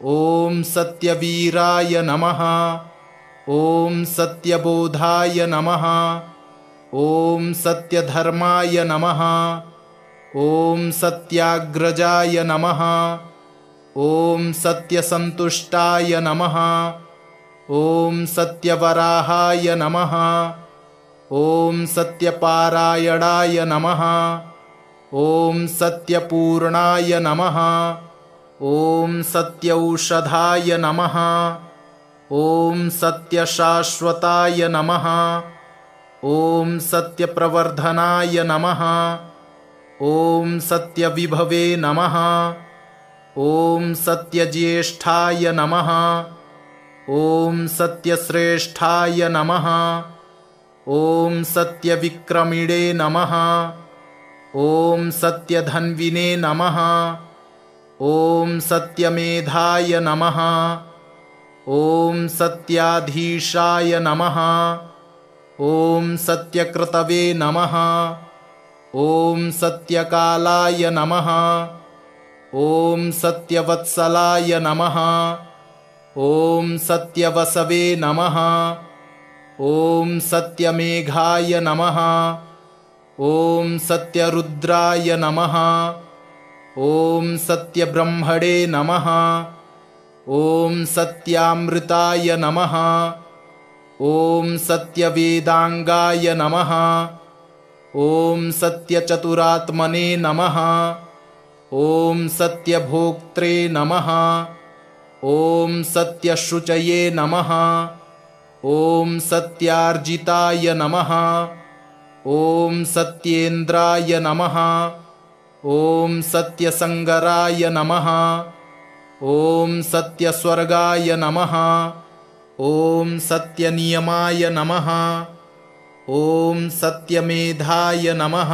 ॐ सत्यवीराय नमः। ॐ सत्यबोधाय नमः। ॐ सत्यधर्माय नमः। ॐ सत्याग्रजाय नमः। ॐ सत्यसन्तुष्टाय नमः। ॐ सत्यवराहाय नमः। ॐ सत्यपारायणाय नमः। ॐ सत्यपूर्णाय नमः। ॐ सत्यौषधाय नमः। ॐ सत्यशाश्वताय नमः। ॐ सत्यप्रवर्धनाय नमः। ॐ सत्यविभवे नमः। ॐ सत्यज्येष्ठाय नमः। ॐ सत्यश्रेष्ठाय नमः। ॐ सत्यविक्रमिणे नमः। ॐ सत्यधन्विने नमः। ॐ सत्यमेधाय नमः। ॐ सत्याधीशाय नमः। ॐ सत्यकृतवे नमः। ॐ सत्यकालाय नमः। ॐ सत्यवत्सलाय नमः। ॐ सत्यवसवे नमः। ॐ सत्यमेघाय नमः। ॐ सत्यरुद्राय नमः। ॐ सत्यब्रह्मणे नमः। ॐ सत्यामृताय नमः। ॐ सत्यवेदांगाय नमः। ॐ सत्यचतुरात्मने नमः। ॐ सत्यभोक्त्रे नमः। ॐ सत्यशुचये नमः। ॐ सत्यार्जिताय नमः। ॐ सत्येन्द्राय नमः। ॐ सत्यसंगराय नमः। ॐ सत्यस्वर्गाय नमः। ॐ सत्यनियमाय नमः। ॐ सत्यमेधाय नमः।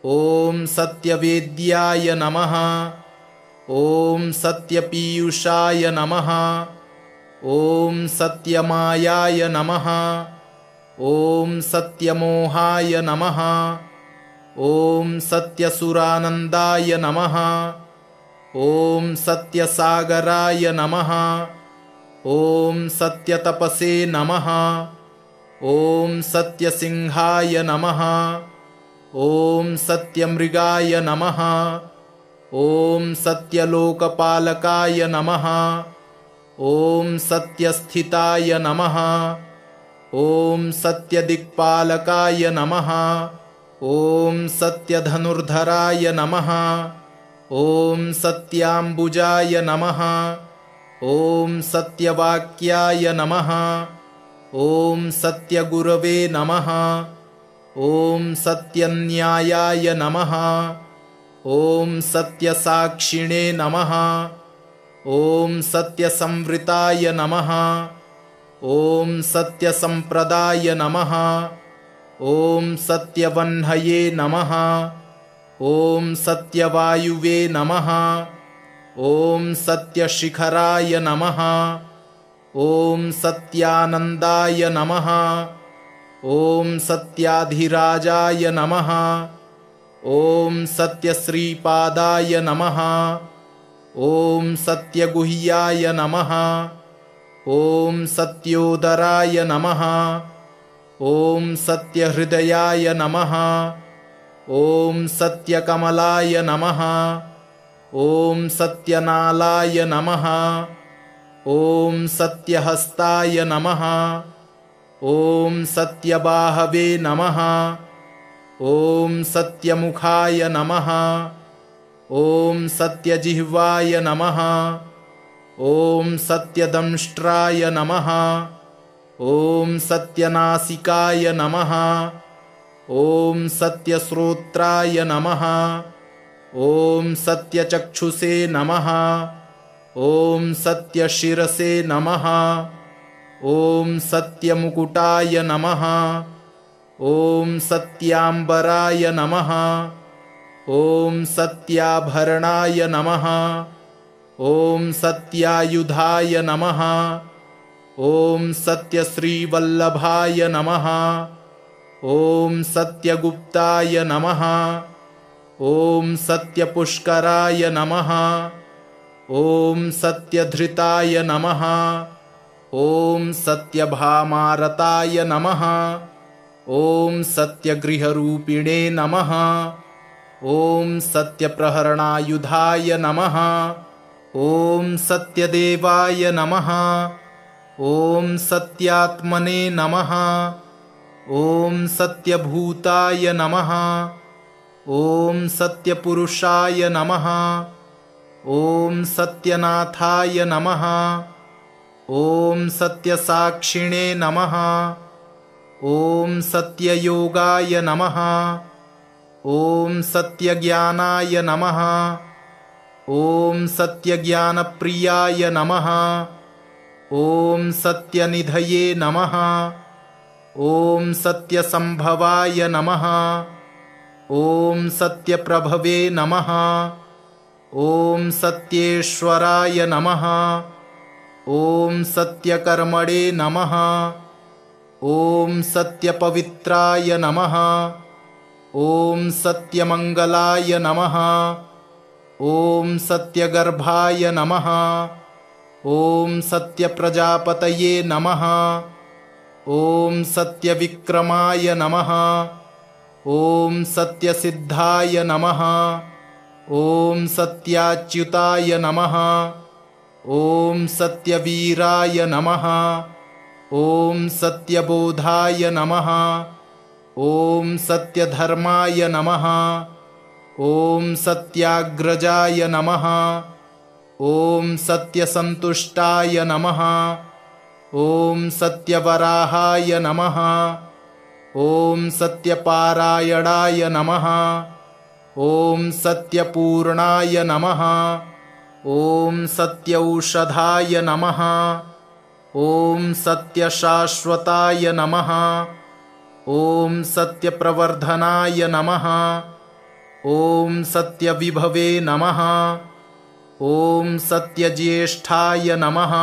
ॐ सत्यवेद्याय नमः। ॐ सत्यपीयूषाय नमः। ॐ सत्यमायाय नमः। ॐ सत्यमोहाय नमः। ॐ सत्यसुरानन्दाय नमः। ॐ सत्यसागराय नमः। ॐ सत्यतपसे नमः। ॐ सत्यसिंहाय नमः। ॐ सत्यमृगाय नमः। ॐ सत्यलोकपालकाय नमः। ॐ सत्यस्थिताय नमः। ॐ सत्यदिक्पालकाय नमः। ॐ सत्यधनुर्धराय नमः। ॐ सत्याम्बुजाय नमः। ॐ सत्यवाक्याय नमः। ॐ सत्यगुरवे नमः। ॐ सत्यन्यायाय नमः। ॐ सत्यसाक्षिणे नमः। ॐ सत्यसंवृताय नमः। ॐ सत्यसंप्रदाय नमः। ॐ सत्यवह्नये नमः। ॐ सत्यवायुवे नमः। ॐ सत्यशिखराय नमः। ॐ सत्यानन्दाय नमः। ॐ सत्याधिराजाय नमः। ॐ सत्यश्रीपादाय नमः। ॐ सत्यगुह्याय नमः। ॐ सत्योदराय नमः। ॐ सत्यहृदयाय नमः। ॐ सत्यकमलाय नमः। ॐ सत्यनालाय नमः। ॐ सत्यहस्ताय नमः। ॐ सत्यबाहवे नमः। ॐ सत्यमुखाय नमः। ॐ सत्यजिह्वाय नमः। ॐ सत्यदंष्ट्राय नमः। ॐ सत्यनासिकाय नमः। ॐ सत्यश्रोत्राय नमः। ॐ सत्यचक्षुषे नमः। ॐ सत्यशिरसे नमः। ॐ सत्यमुकुटाय नमः। ॐ सत्याम्बराय नमः। ॐ सत्याभरणाय नमः। ॐ सत्यायुधाय नमः। ॐ सत्यश्रीवल्लभाय नमः। ॐ सत्यगुप्ताय नमः। ॐ सत्यपुष्कराय नमः। ॐ सत्यधृताय नमः। ॐ सत्यभामारताय नमः। ॐ सत्यगृहरूपिणे नमः। ॐ सत्यप्रहरणायुधाय नमः। ॐ सत्यदेवाय नमः। ॐ सत्यात्मने नमः। ॐ सत्यभूताय नमः। ॐ सत्यपुरुषाय नमः। ॐ सत्यनाथाय नमः। ॐ सत्यसाक्षिणे नमः। ॐ सत्ययोगाय नमः। ॐ सत्यज्ञानाय नमः। ॐ सत्यज्ञानप्रियाय नमः। ॐ सत्यनिधये नमः। ॐ सत्यसंभवाय नमः। ॐ सत्यप्रभवे नमः। ॐ सत्येश्वराय नमः। ॐ सत्यकर्मणे नमः। ॐ सत्यपवित्राय नमः। ॐ सत्यमङ्गलाय नमः। ॐ सत्यगर्भाय नमः। ॐ सत्यप्रजापतये नमः। ॐ सत्यविक्रमाय नमः। ॐ सत्यसिद्धाय नमः। ॐ सत्याच्युताय नमः। ॐ सत्यवीराय नमः। ॐ सत्यबोधाय नमः। ॐ सत्यधर्माय नमः। ॐ सत्याग्रजाय नमः। ॐ सत्यसन्तुष्टाय नमः। ॐ सत्यवराहाय नमः। ॐ सत्यपारायणाय नमः। ॐ सत्यपूर्णाय नमः। ॐ सत्यौषधाय नमः। ॐ सत्यशाश्वताय नमः। ॐ सत्यप्रवर्धनाय नमः। ॐ सत्यविभवे नमः। ॐ सत्यज्येष्ठाय नमः।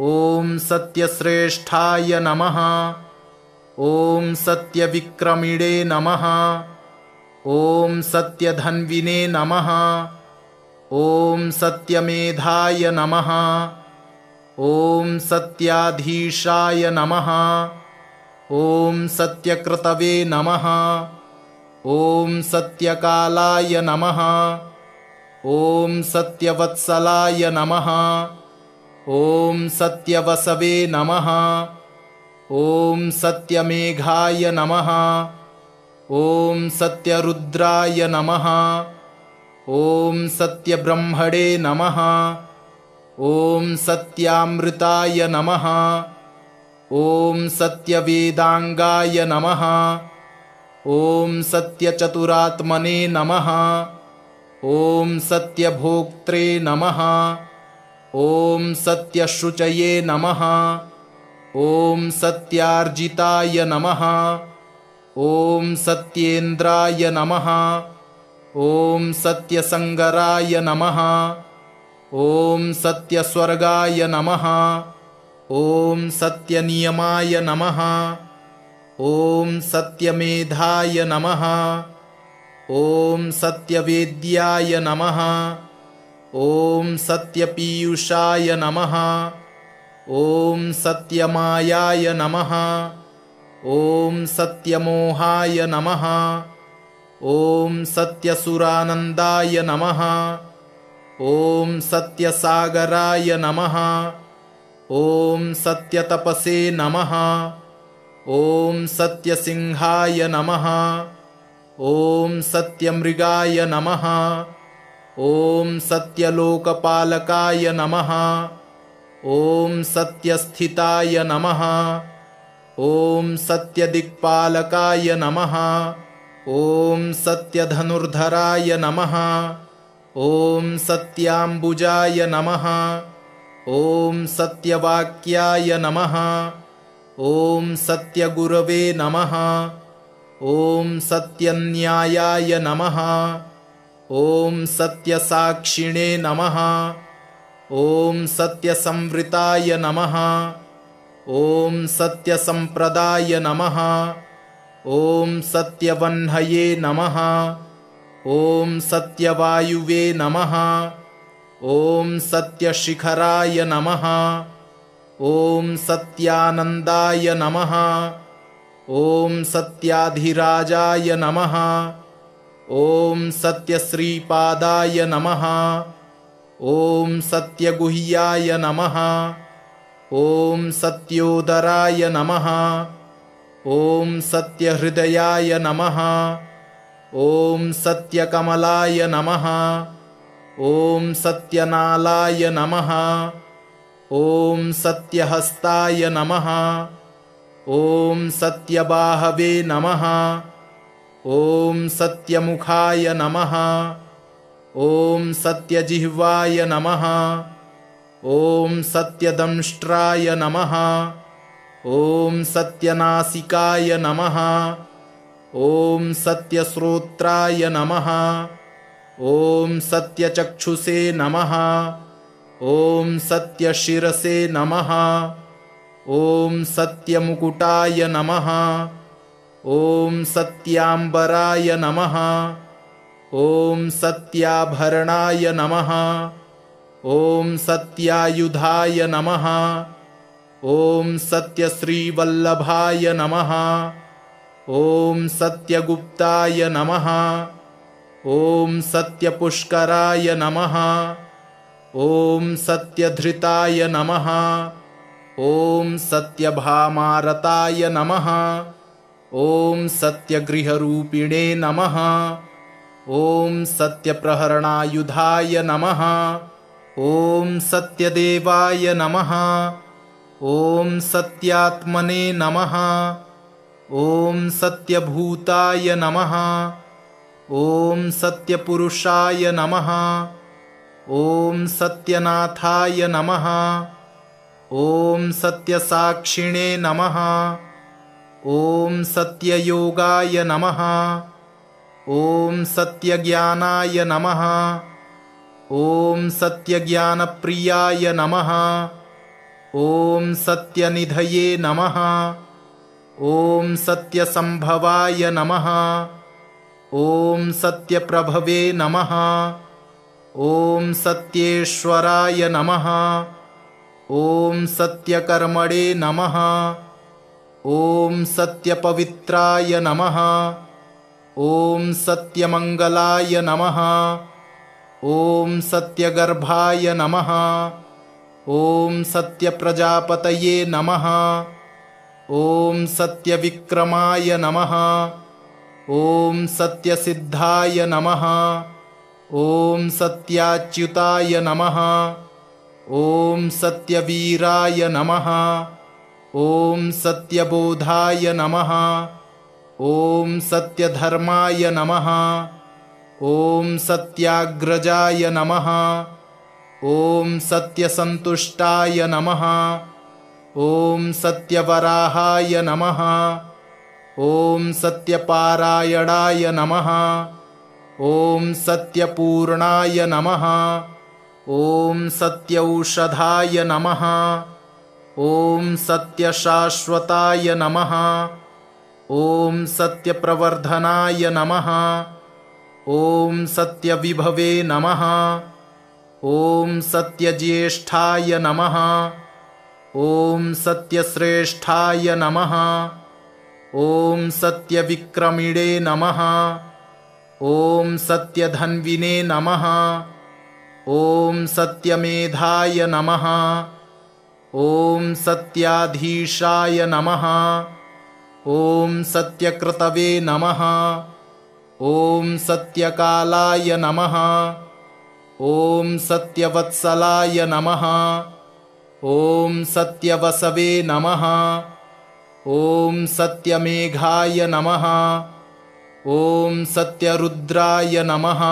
ॐ सत्यश्रेष्ठाय नमः। ॐ सत्यविक्रमिणे नमः। ॐ सत्यधन्विने नमः। ॐ सत्यमेधाय नमः। ॐ सत्याधीशाय नमः। ॐ सत्यक्रतवे नमः। ॐ सत्यकालाय नमः। ॐ सत्यवत्सलाय नमः। ॐ सत्यवसवे नमः। ॐ सत्यमेघाय नमः। ॐ सत्यरुद्राय नमः। ॐ सत्यब्रह्मणे नमः। ॐ सत्यामृताय नमः। ॐ सत्यवेदांगाय नमः। ॐ सत्यचतुरात्मने नमः। ॐ सत्यभोक्त्रे नमः। ॐ सत्यशुचये नमः। ॐ सत्यार्जिताय नमः। ॐ सत्येन्द्राय नमः। ॐ सत्यसंगराय नमः। ॐ सत्यस्वर्गाय नमः। ॐ सत्यनियमाय नमः। ॐ सत्यमेधाय नमः। ॐ सत्यवेद्याय नमः। ॐ सत्यपीयूषाय नमः। ॐ सत्यमायाय नमः। ॐ सत्यमोहाय नमः। ॐ सत्यसुरानन्दाय नमः। ॐ सत्यसागराय नमः। ॐ सत्यतपसे नमः। ॐ सत्यसिंहाय नमः। ॐ सत्यमृगाय नमः। ॐ सत्यलोकपालकाय नमः। ॐ सत्यस्थिताय नमः। ॐ सत्यदिक्पालकाय नमः। ॐ सत्यधनुर्धराय नमः। ॐ सत्याम्बुजाय नमः। ॐ सत्यवाक्याय नमः। ॐ सत्यगुरवे नमः। ॐ सत्यन्यायाय नमः। ॐ सत्यसाक्षिणे नमः। ॐ सत्यसंवृताय नमः। ॐ सत्यसंप्रदाय नमः। ॐ सत्यवह्नये नमः। ॐ सत्यवायुवे नमः। ॐ सत्यशिखराय नमः। ॐ सत्यानन्दाय नमः। ॐ सत्याधिराजाय नमः। ॐ सत्यश्रीपादाय नमः। ॐ सत्यगुह्याय नमः। ॐ सत्योदराय नमः। ॐ सत्यहृदयाय नमः। ॐ सत्यकमलाय नमः। ॐ सत्यनालाय नमः। ॐ सत्यहस्ताय नमः। ॐ सत्यबाहवे नमः। ॐ सत्यमुखाय नमः। ॐ सत्यजिह्वाय नमः। ॐ सत्यदंष्ट्राय नमः। ॐ सत्यनासिकाय नमः। ॐ सत्यश्रोत्राय नमः। ॐ सत्यचक्षुषे नमः। ॐ सत्यशिरसे नमः। ॐ सत्यमुकुटाय नमः। ॐ सत्याम्बराय नमः। ॐ सत्याभरणाय नमः। ॐ सत्यायुधाय नमः। ॐ सत्यश्रीवल्लभाय नमः। ॐ सत्यगुप्ताय नमः। ॐ सत्यपुष्कराय नमः। ॐ सत्यधृताय नमः। ॐ सत्यभामारताय नमः। ॐ सत्यगृहरूपिणे नमः। ॐ सत्यप्रहरणायुधाय नमः। ॐ सत्यदेवाय नमः। ॐ सत्यात्मने नमः। ॐ सत्यभूताय नमः। ॐ सत्यपुरुषाय नमः। ॐ सत्यनाथाय नमः। ॐ सत्यसाक्षिणे नमः। ॐ सत्ययोगाय नमः। ॐ सत्यज्ञानाय नमः। ॐ सत्यज्ञानप्रियाय नमः। ॐ सत्यनिधये नमः। ॐ सत्यसंभवाय नमः। ॐ सत्यप्रभवे नमः। ॐ सत्येश्वराय नमः। ॐ सत्यकर्मणे नमः। ॐ सत्यपवित्राय नमः। ॐ सत्यमङ्गलाय नमः। ॐ सत्यगर्भाय नमः। ॐ सत्यप्रजापतये नमः। ॐ सत्यविक्रमाय नमः। ॐ सत्यसिद्धाय नमः। ॐ सत्याच्युताय नमः। ॐ सत्यवीराय नमः। ॐ सत्यबोधाय नमः। ॐ सत्यधर्माय नमः। ॐ सत्याग्रजाय नमः। ॐ सत्यसन्तुष्टाय नमः। ॐ सत्यवराहाय नमः। ॐ सत्यपारायणाय नमः। ॐ सत्यपूर्णाय नमः। ॐ सत्यौषधाय नमः। ॐ सत्यशाश्वताय नमः। ॐ सत्यप्रवर्धनाय नमः। ॐ सत्यविभवे नमः। ॐ सत्यज्येष्ठाय नमः। ॐ सत्यश्रेष्ठाय नमः। ॐ सत्यविक्रमिणे नमः। ॐ सत्यधन्विने नमः। ॐ सत्यमेधाय नमः। ॐ सत्याधीशाय नमः। ॐ सत्यकृतवे नमः। ॐ सत्यकालाय नमः। ॐ सत्यवत्सलाय नमः। ॐ सत्यवसवे नमः। ॐ सत्यमेघाय नमः। ॐ सत्यरुद्राय नमः।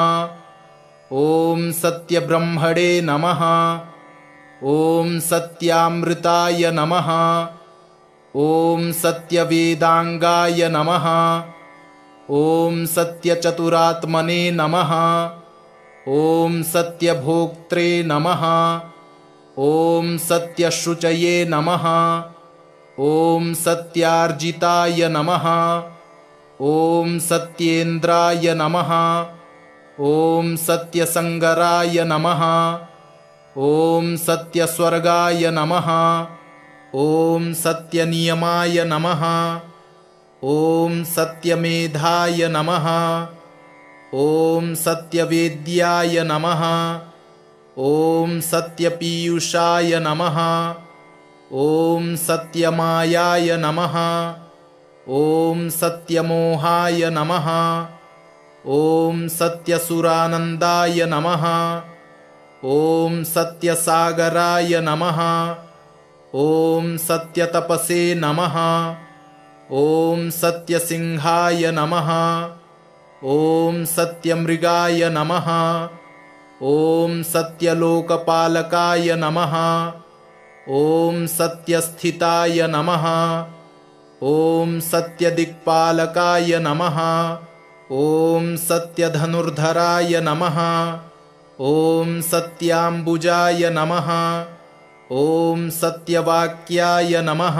ॐ सत्यब्रह्मणे नमः। ॐ सत्यामृताय नमः। ॐ सत्यवेदांगाय नमः। ॐ सत्यचतुरात्मने नमः। ॐ सत्यभोक्त्रे नमः। ॐ सत्यशुचये नमः। ॐ सत्यार्जिताय नमः। ॐ सत्येन्द्राय नमः। ॐ सत्यसंगराय नमः। ॐ सत्यस्वर्गाय नमः। ॐ सत्यनियमाय नमः। ॐ सत्यमेधाय नमः। ॐ सत्यवेद्याय नमः। ॐ सत्यपीयूषाय नमः। ॐ सत्यमायाय नमः। ॐ सत्यमोहाय नमः। ॐ सत्यसुरानन्दाय नमः। ॐ सत्यसागराय नमः। ॐ सत्यतपसे नमः। ॐ सत्यसिंहाय नमः। ॐ सत्यमृगाय नमः। ॐ सत्यलोकपालकाय नमः। ॐ सत्यस्थिताय नमः। ॐ सत्यदिक्पालकाय नमः। ॐ सत्यधनुर्धराय नमः। ॐ सत्याम्बुजाय नमः। ॐ सत्यवाक्याय नमः।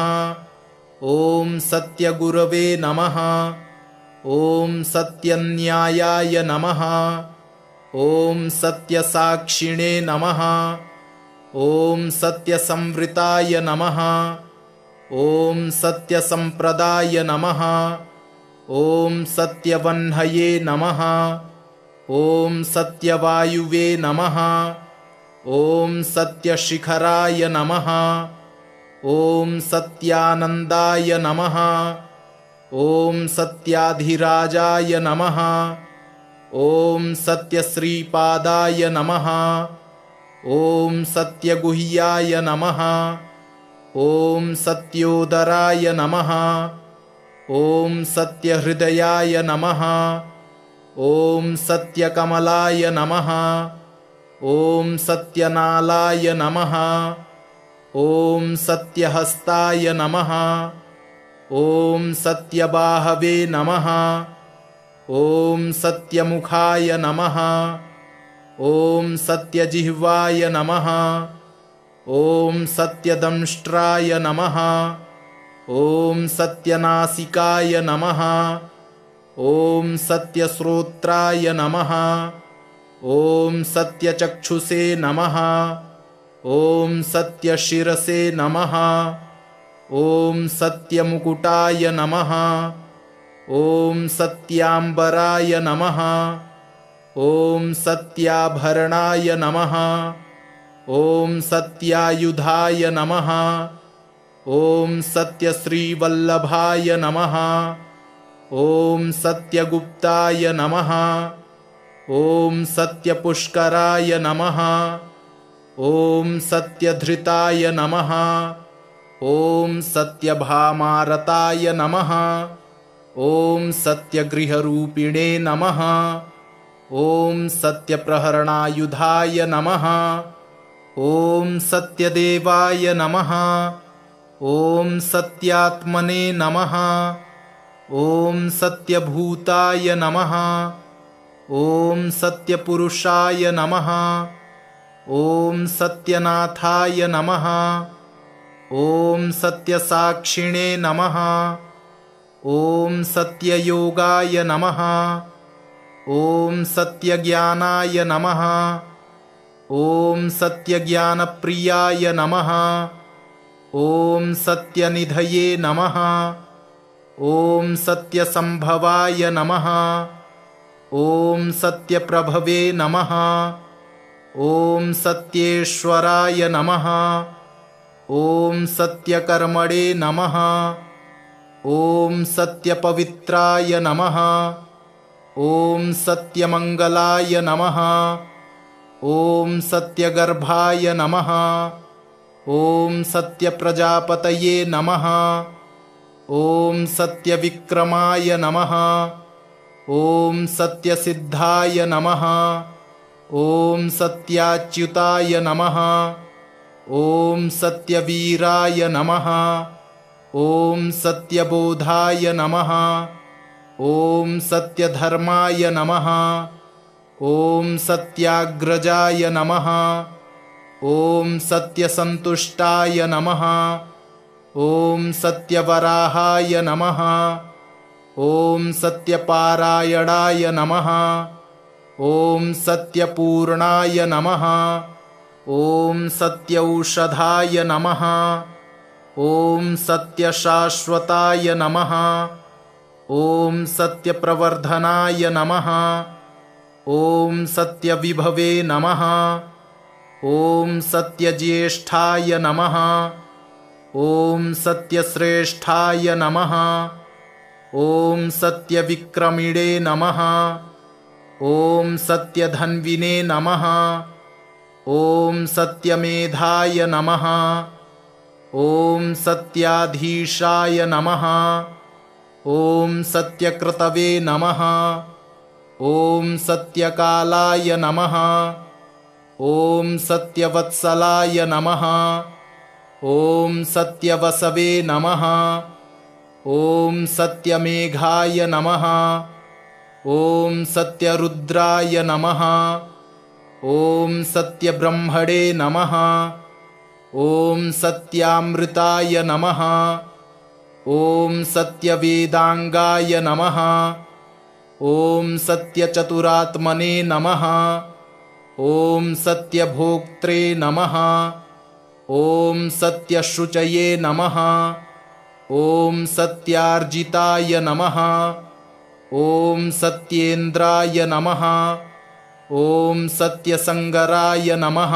ॐ सत्यगुरवे नमः। ॐ सत्यन्यायाय नमः। ॐ सत्यसाक्षिणे नमः। ॐ सत्यसंवृताय नमः। ॐ सत्यसंप्रदाय नमः। ॐ सत्यवह्नये नमः। ॐ सत्यवायुवे नमः। ॐ सत्यशिखराय नमः। ॐ सत्यानन्दाय नमः। ॐ सत्याधिराजाय नमः। ॐ सत्यश्रीपादाय नमः। ॐ सत्यगुह्याय नमः। ॐ सत्योदराय नमः। ॐ सत्यहृदयाय नमः। ॐ सत्यकमलाय नमः। ॐ सत्यनालाय नमः। ॐ सत्यहस्ताय नमः। ॐ सत्यबाहवे नमः। ॐ सत्यमुखाय नमः। ॐ सत्यजिह्वाय नमः। ॐ सत्यदंष्ट्राय नमः। ॐ सत्यनासिकाय नमः। ॐ सत्यश्रोत्राय नमः। ॐ सत्यचक्षुषे नमः। ॐ सत्यशिरसे नमः। ॐ सत्यमुकुटाय नमः। ॐ सत्याम्बराय नमः। ॐ सत्याभरणाय नमः। ॐ सत्यायुधाय नमः। ॐ सत्यश्रीवल्लभाय नमः। ॐ सत्यगुप्ताय नमः। ॐ सत्यपुष्कराय नमः। ॐ सत्यधृताय नमः। ॐ सत्यभामारताय नमः। ॐ सत्यगृहरूपिणे नमः। ॐ सत्यप्रहरणायुधाय नमः। ॐ सत्यदेवाय नमः। ॐ सत्यात्मने नमः। ॐ सत्यभूताय नमः। ॐ सत्यपुरुषाय नमः। ॐ सत्यनाथाय नमः। ॐ सत्यसाक्षिणे नमः। ॐ सत्ययोगाय नमः। ॐ सत्यज्ञानाय नमः। ॐ सत्यज्ञानप्रियाय नमः। ॐ सत्यनिधये नमः। ॐ सत्यसंभवाय नमः। ॐ सत्यप्रभवे नमः। ॐ सत्येश्वराय नमः। ॐ सत्यकर्मणे नमः। ॐ सत्यपवित्राय नमः। ॐ सत्यमङ्गलाय नमः। ॐ सत्यगर्भाय नमः। ॐ सत्यप्रजापतये नमः। ॐ सत्यविक्रमाय नमः। ॐ सत्यसिद्धाय नमः। ॐ सत्याच्युताय नमः। ॐ सत्यवीराय नमः। ॐ सत्यबोधाय नमः। ॐ सत्यधर्माय नमः। ॐ सत्याग्रजाय नमः। ॐ सत्यसन्तुष्टाय नमः। ॐ सत्यवराहाय नमः। ॐ सत्यपारायणाय नमः। ॐ सत्यपूर्णाय नमः। ॐ सत्यौषधाय नमः। ॐ सत्यशाश्वताय नमः। ॐ सत्यप्रवर्धनाय नमः। ॐ सत्यविभवे नमः। ॐ सत्यज्येष्ठाय नमः। ॐ सत्यश्रेष्ठाय नमः। ॐ सत्यविक्रमिणे नमः। ॐ सत्यधन्विने नमः। ॐ सत्यमेधाय नमः। ॐ सत्याधीशाय नमः। ॐ सत्यकृतवे नमः। ॐ सत्यकालाय नमः। ॐ सत्यवत्सलाय नमः। ॐ सत्यवसवे नमः। ॐ सत्यमेघाय नमः। ॐ सत्यरुद्राय नमः। ॐ सत्यब्रह्मणे नमः। ॐ सत्यामृताय नमः। ॐ सत्यवेदांगाय नमः। ॐ सत्यचतुरात्मने नमः। ॐ सत्यभोक्त्रे नमः। ॐ सत्यशुचये नमः। ॐ सत्यार्जिताय नमः। ॐ सत्येन्द्राय नमः। ॐ सत्यसंगराय नमः।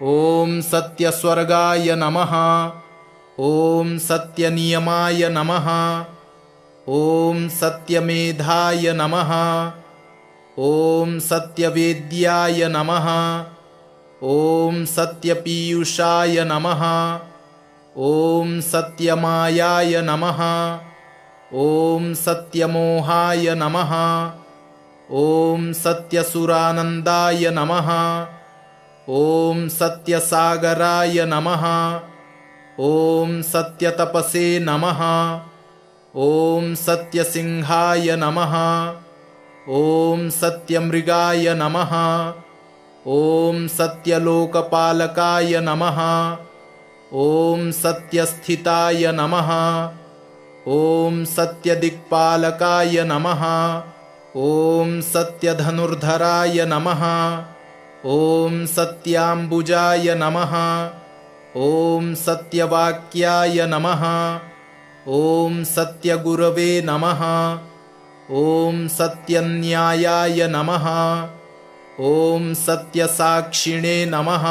ॐ सत्यस्वर्गाय नमः। ॐ सत्यनियमाय नमः। ॐ सत्यमेधाय नमः। ॐ सत्यवेद्याय नमः। ॐ सत्यपीयूषाय नमः। ॐ सत्यमायाय नमः। ॐ सत्यमोहाय नमः। ॐ सत्यसुरानन्दाय नमः। ॐ सत्यसागराय नमः। ॐ सत्यतपसे नमः। ॐ सत्यसिंहाय नमः। ॐ सत्यमृगाय नमः। ॐ सत्यलोकपालकाय नमः। ॐ सत्यस्थिताय नमः। ॐ सत्यदिक्पालकाय नमः। ॐ सत्यधनुर्धराय नमः। ॐ सत्याम्बुजाय नमः। ॐ सत्यवाक्याय नमः। ॐ सत्यगुरवे नमः। ॐ सत्यन्यायाय नमः। ॐ सत्यसाक्षिणे नमः।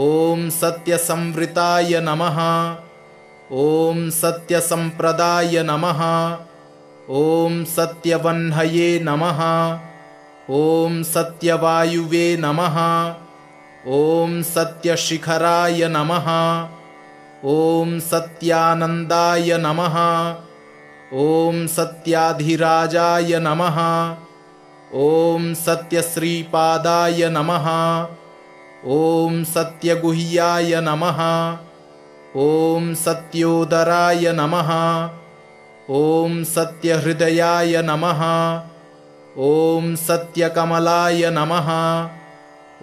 ॐ सत्यसंवृताय नमः। ॐ सत्यसंप्रदाय नमः। ॐ सत्यवह्नये नमः। ॐ सत्यवायुवे नमः। ॐ सत्यशिखराय नमः। ॐ सत्यानन्दाय नमः। ॐ सत्याधिराजाय नमः। ॐ सत्यश्रीपादाय नमः। ॐ सत्यगुह्याय नमः। ॐ सत्योदराय नमः। ॐ सत्यहृदयाय नमः। ॐ सत्यकमलाय नमः।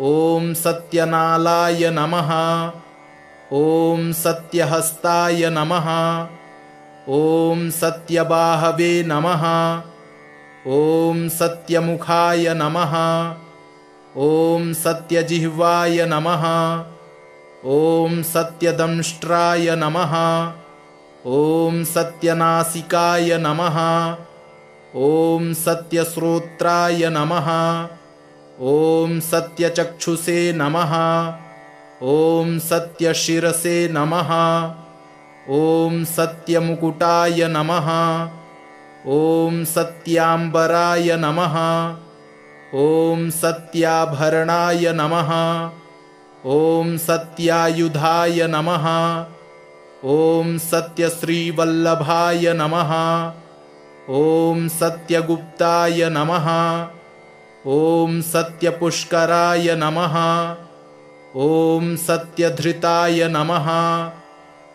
ॐ सत्यनालाय नमः। ॐ सत्यहस्ताय नमः। ॐ सत्यबाहवे नमः। ॐ सत्यमुखाय नमः। ॐ सत्यजिह्वाय नमः। ॐ सत्यदंष्ट्राय नमः। ॐ सत्यनासिकाय नमः। ॐ सत्यश्रोत्राय नमः। ॐ सत्यचक्षुषे नमः। ॐ सत्यशिरसे नमः। ॐ सत्यमुकुटाय नमः। ॐ सत्याम्बराय नमः। ॐ सत्याभरणाय नमः। ॐ सत्यायुधाय नमः। ॐ सत्यश्रीवल्लभाय नमः। ॐ सत्यगुप्ताय नमः। ॐ सत्यपुष्कराय नमः। ॐ सत्यधृताय नमः।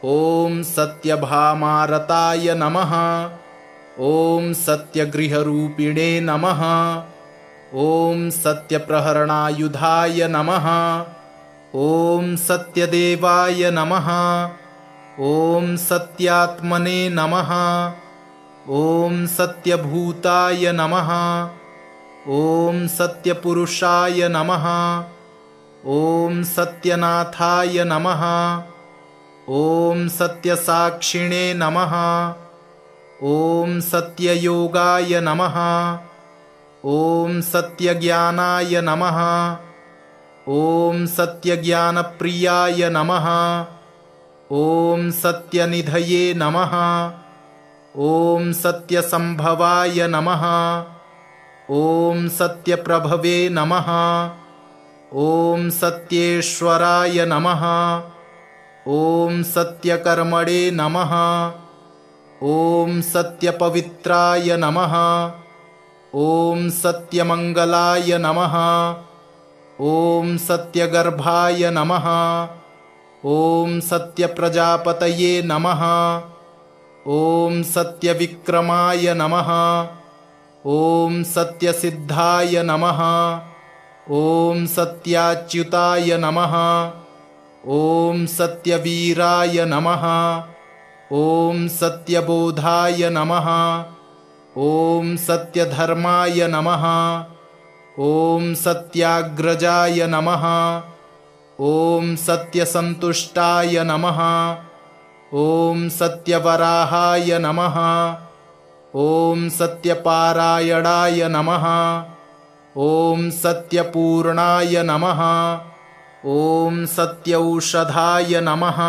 ॐ सत्यभामारताय नमः। ॐ सत्यगृहरूपिणे नमः। ॐ सत्यप्रहरणायुधाय नमः। ॐ सत्यदेवाय नमः। ॐ सत्यात्मने नमः। ॐ सत्यभूताय नमः। ॐ सत्यपुरुषाय नमः। ॐ सत्यनाथाय नमः। ॐ सत्यसाक्षिणे नमः। ॐ सत्ययोगाय नमः। ॐ सत्यज्ञानाय नमः। ॐ सत्यज्ञानप्रियाय नमः। ॐ सत्यनिधये नमः। ॐ सत्यसंभवाय नमः। ॐ सत्यप्रभवे नमः। ॐ सत्येश्वराय नमः। ॐ सत्यकर्मणे नमः। ॐ सत्यपवित्राय नमः। ॐ सत्यमङ्गलाय नमः। ॐ सत्यगर्भाय नमः। ॐ सत्यप्रजापतये नमः। ॐ सत्यविक्रमाय नमः। ॐ सत्यसिद्धाय नमः। ॐ सत्याच्युताय नमः। ॐ सत्यवीराय नमः। ॐ सत्यबोधाय नमः। ॐ सत्यधर्माय नमः। ॐ सत्याग्रजाय नमः। ॐ सत्यसन्तुष्टाय नमः। ॐ सत्यवराहाय नमः। ॐ सत्यपारायणाय नमः। ॐ सत्यपूर्णाय नमः। ॐ सत्यौषधाय नमः।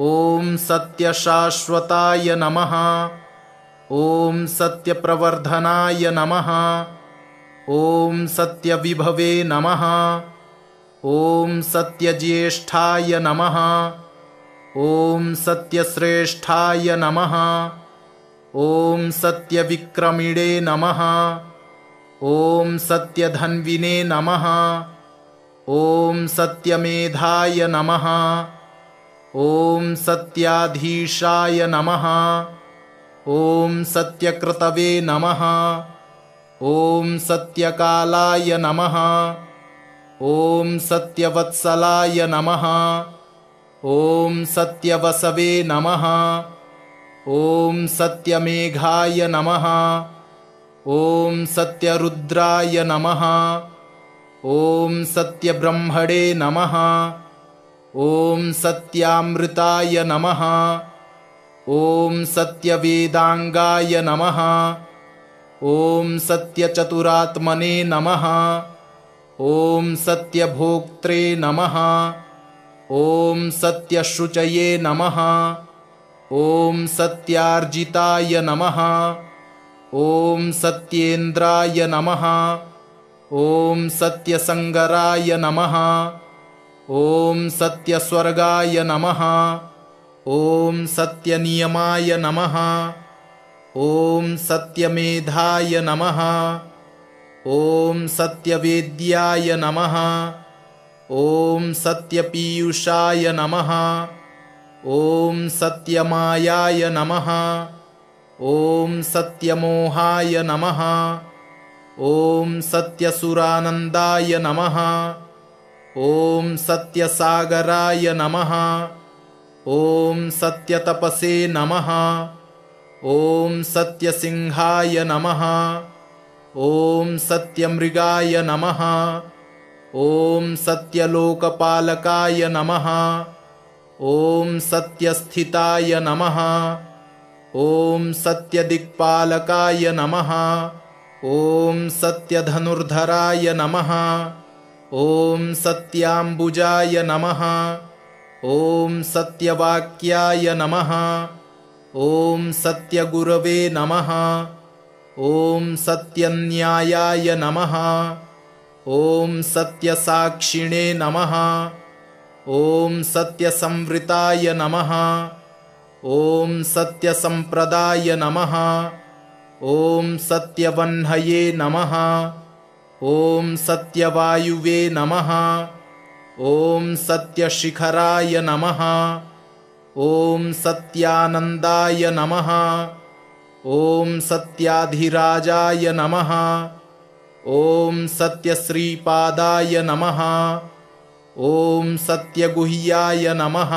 ॐ सत्यशाश्वताय नमः। ॐ सत्यप्रवर्धनाय नमः। ॐ सत्यविभवे नमः। ॐ सत्यज्येष्ठाय नमः। ॐ सत्यश्रेष्ठाय नमः। ॐ सत्यविक्रमिणे नमः। ॐ सत्यधन्विने नमः। ॐ सत्यमेधाय नमः। ॐ सत्याधीशाय नमः। ॐ सत्यकृतवे नमः। ॐ सत्यकालाय नमः। ॐ सत्यवत्सलाय नमः। ॐ सत्यवसवे नमः। ॐ सत्यमेघाय नमः। ॐ सत्यरुद्राय नमः। ॐ सत्यब्रह्मणे नमः। ॐ सत्यामृताय नमः। ॐ सत्यवेदांगाय नमः। ॐ सत्यचतुरात्मने नमः। ॐ सत्यभोक्त्रे नमः। ॐ सत्यशुचये नमः। ॐ सत्यार्जिताय नमः। ॐ सत्येन्द्राय नमः। ॐ सत्यसंगराय नमः। ॐ सत्यस्वर्गाय नमः। ॐ सत्यनियमाय नमः। ॐ सत्यमेधाय नमः। ॐ सत्यवेद्याय नमः। ॐ सत्यपीयूषाय नमः। ॐ सत्यमायाय नमः। ॐ सत्यमोहाय नमः। ॐ सत्यसुरानन्दाय नमः। ॐ सत्यसागराय नमः। ॐ सत्यतपसे नमः। ॐ सत्यसिंहाय नमः। ॐ सत्यमृगाय नमः। ॐ सत्यलोकपालकाय नमः। ॐ सत्यस्थिताय नमः। ॐ सत्यदिक्पालकाय नमः। ॐ सत्यधनुर्धराय नमः। ॐ सत्याम्बुजाय नमः। ॐ सत्यवाक्याय नमः। ॐ सत्यगुरवे नमः। ॐ सत्यन्यायाय नमः। ॐ सत्यसाक्षिणे नमः। ॐ सत्यसंवृताय नमः। ॐ सत्यसंप्रदाय नमः। ॐ सत्यवह्नये नमः। ॐ सत्यवायुवे नमः। ॐ सत्यशिखराय नमः। ॐ सत्यानन्दाय नमः। ॐ सत्याधिराजाय नमः। ॐ सत्यश्रीपादाय नमः। ॐ सत्यगुह्याय नमः।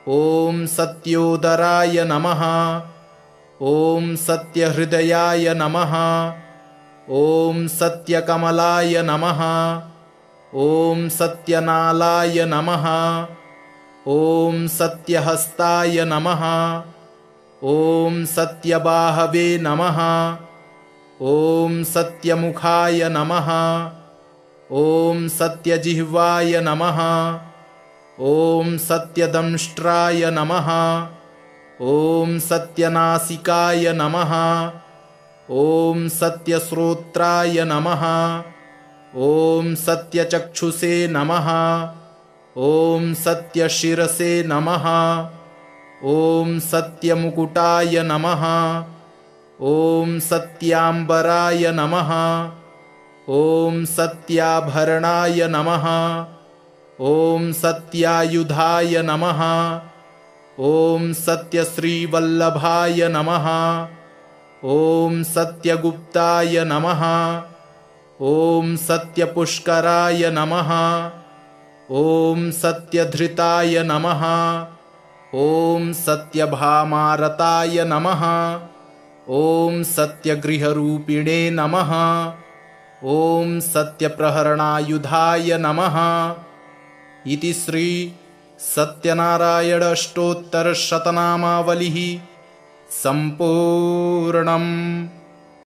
ॐ सत्योदराय नमः। ॐ सत्यहृदयाय नमः। ॐ सत्यकमलाय नमः। ॐ सत्यनालाय नमः। ॐ सत्यहस्ताय नमः। ॐ सत्यबाहवे नमः। ॐ सत्यमुखाय नमः। ॐ सत्यजिह्वाय नमः। ॐ सत्यदंष्ट्राय नमः। ॐ सत्यनासिकाय नमः। ॐ सत्यश्रोत्राय नमः। ॐ सत्यचक्षुषे नमः। ॐ सत्यशिरसे नमः। ॐ सत्यमुकुटाय नमः। ॐ सत्याम्बराय नमः। ॐ सत्याभरणाय नमः। ॐ सत्यायुधाय नमः। ॐ सत्यश्रीवल्लभाय नमः। ॐ सत्यगुप्ताय नमः। ॐ सत्यपुष्कराय नमः। ॐ सत्यधृताय नमः। ॐ सत्यभामारताय नमः। ॐ सत्यगृहरूपिणे नमः। ॐ सत्यप्रहरणायुधाय नमः। इति श्री सत्यनारायण अष्टोत्तर शतनामावलिः सम्पूर्णम्।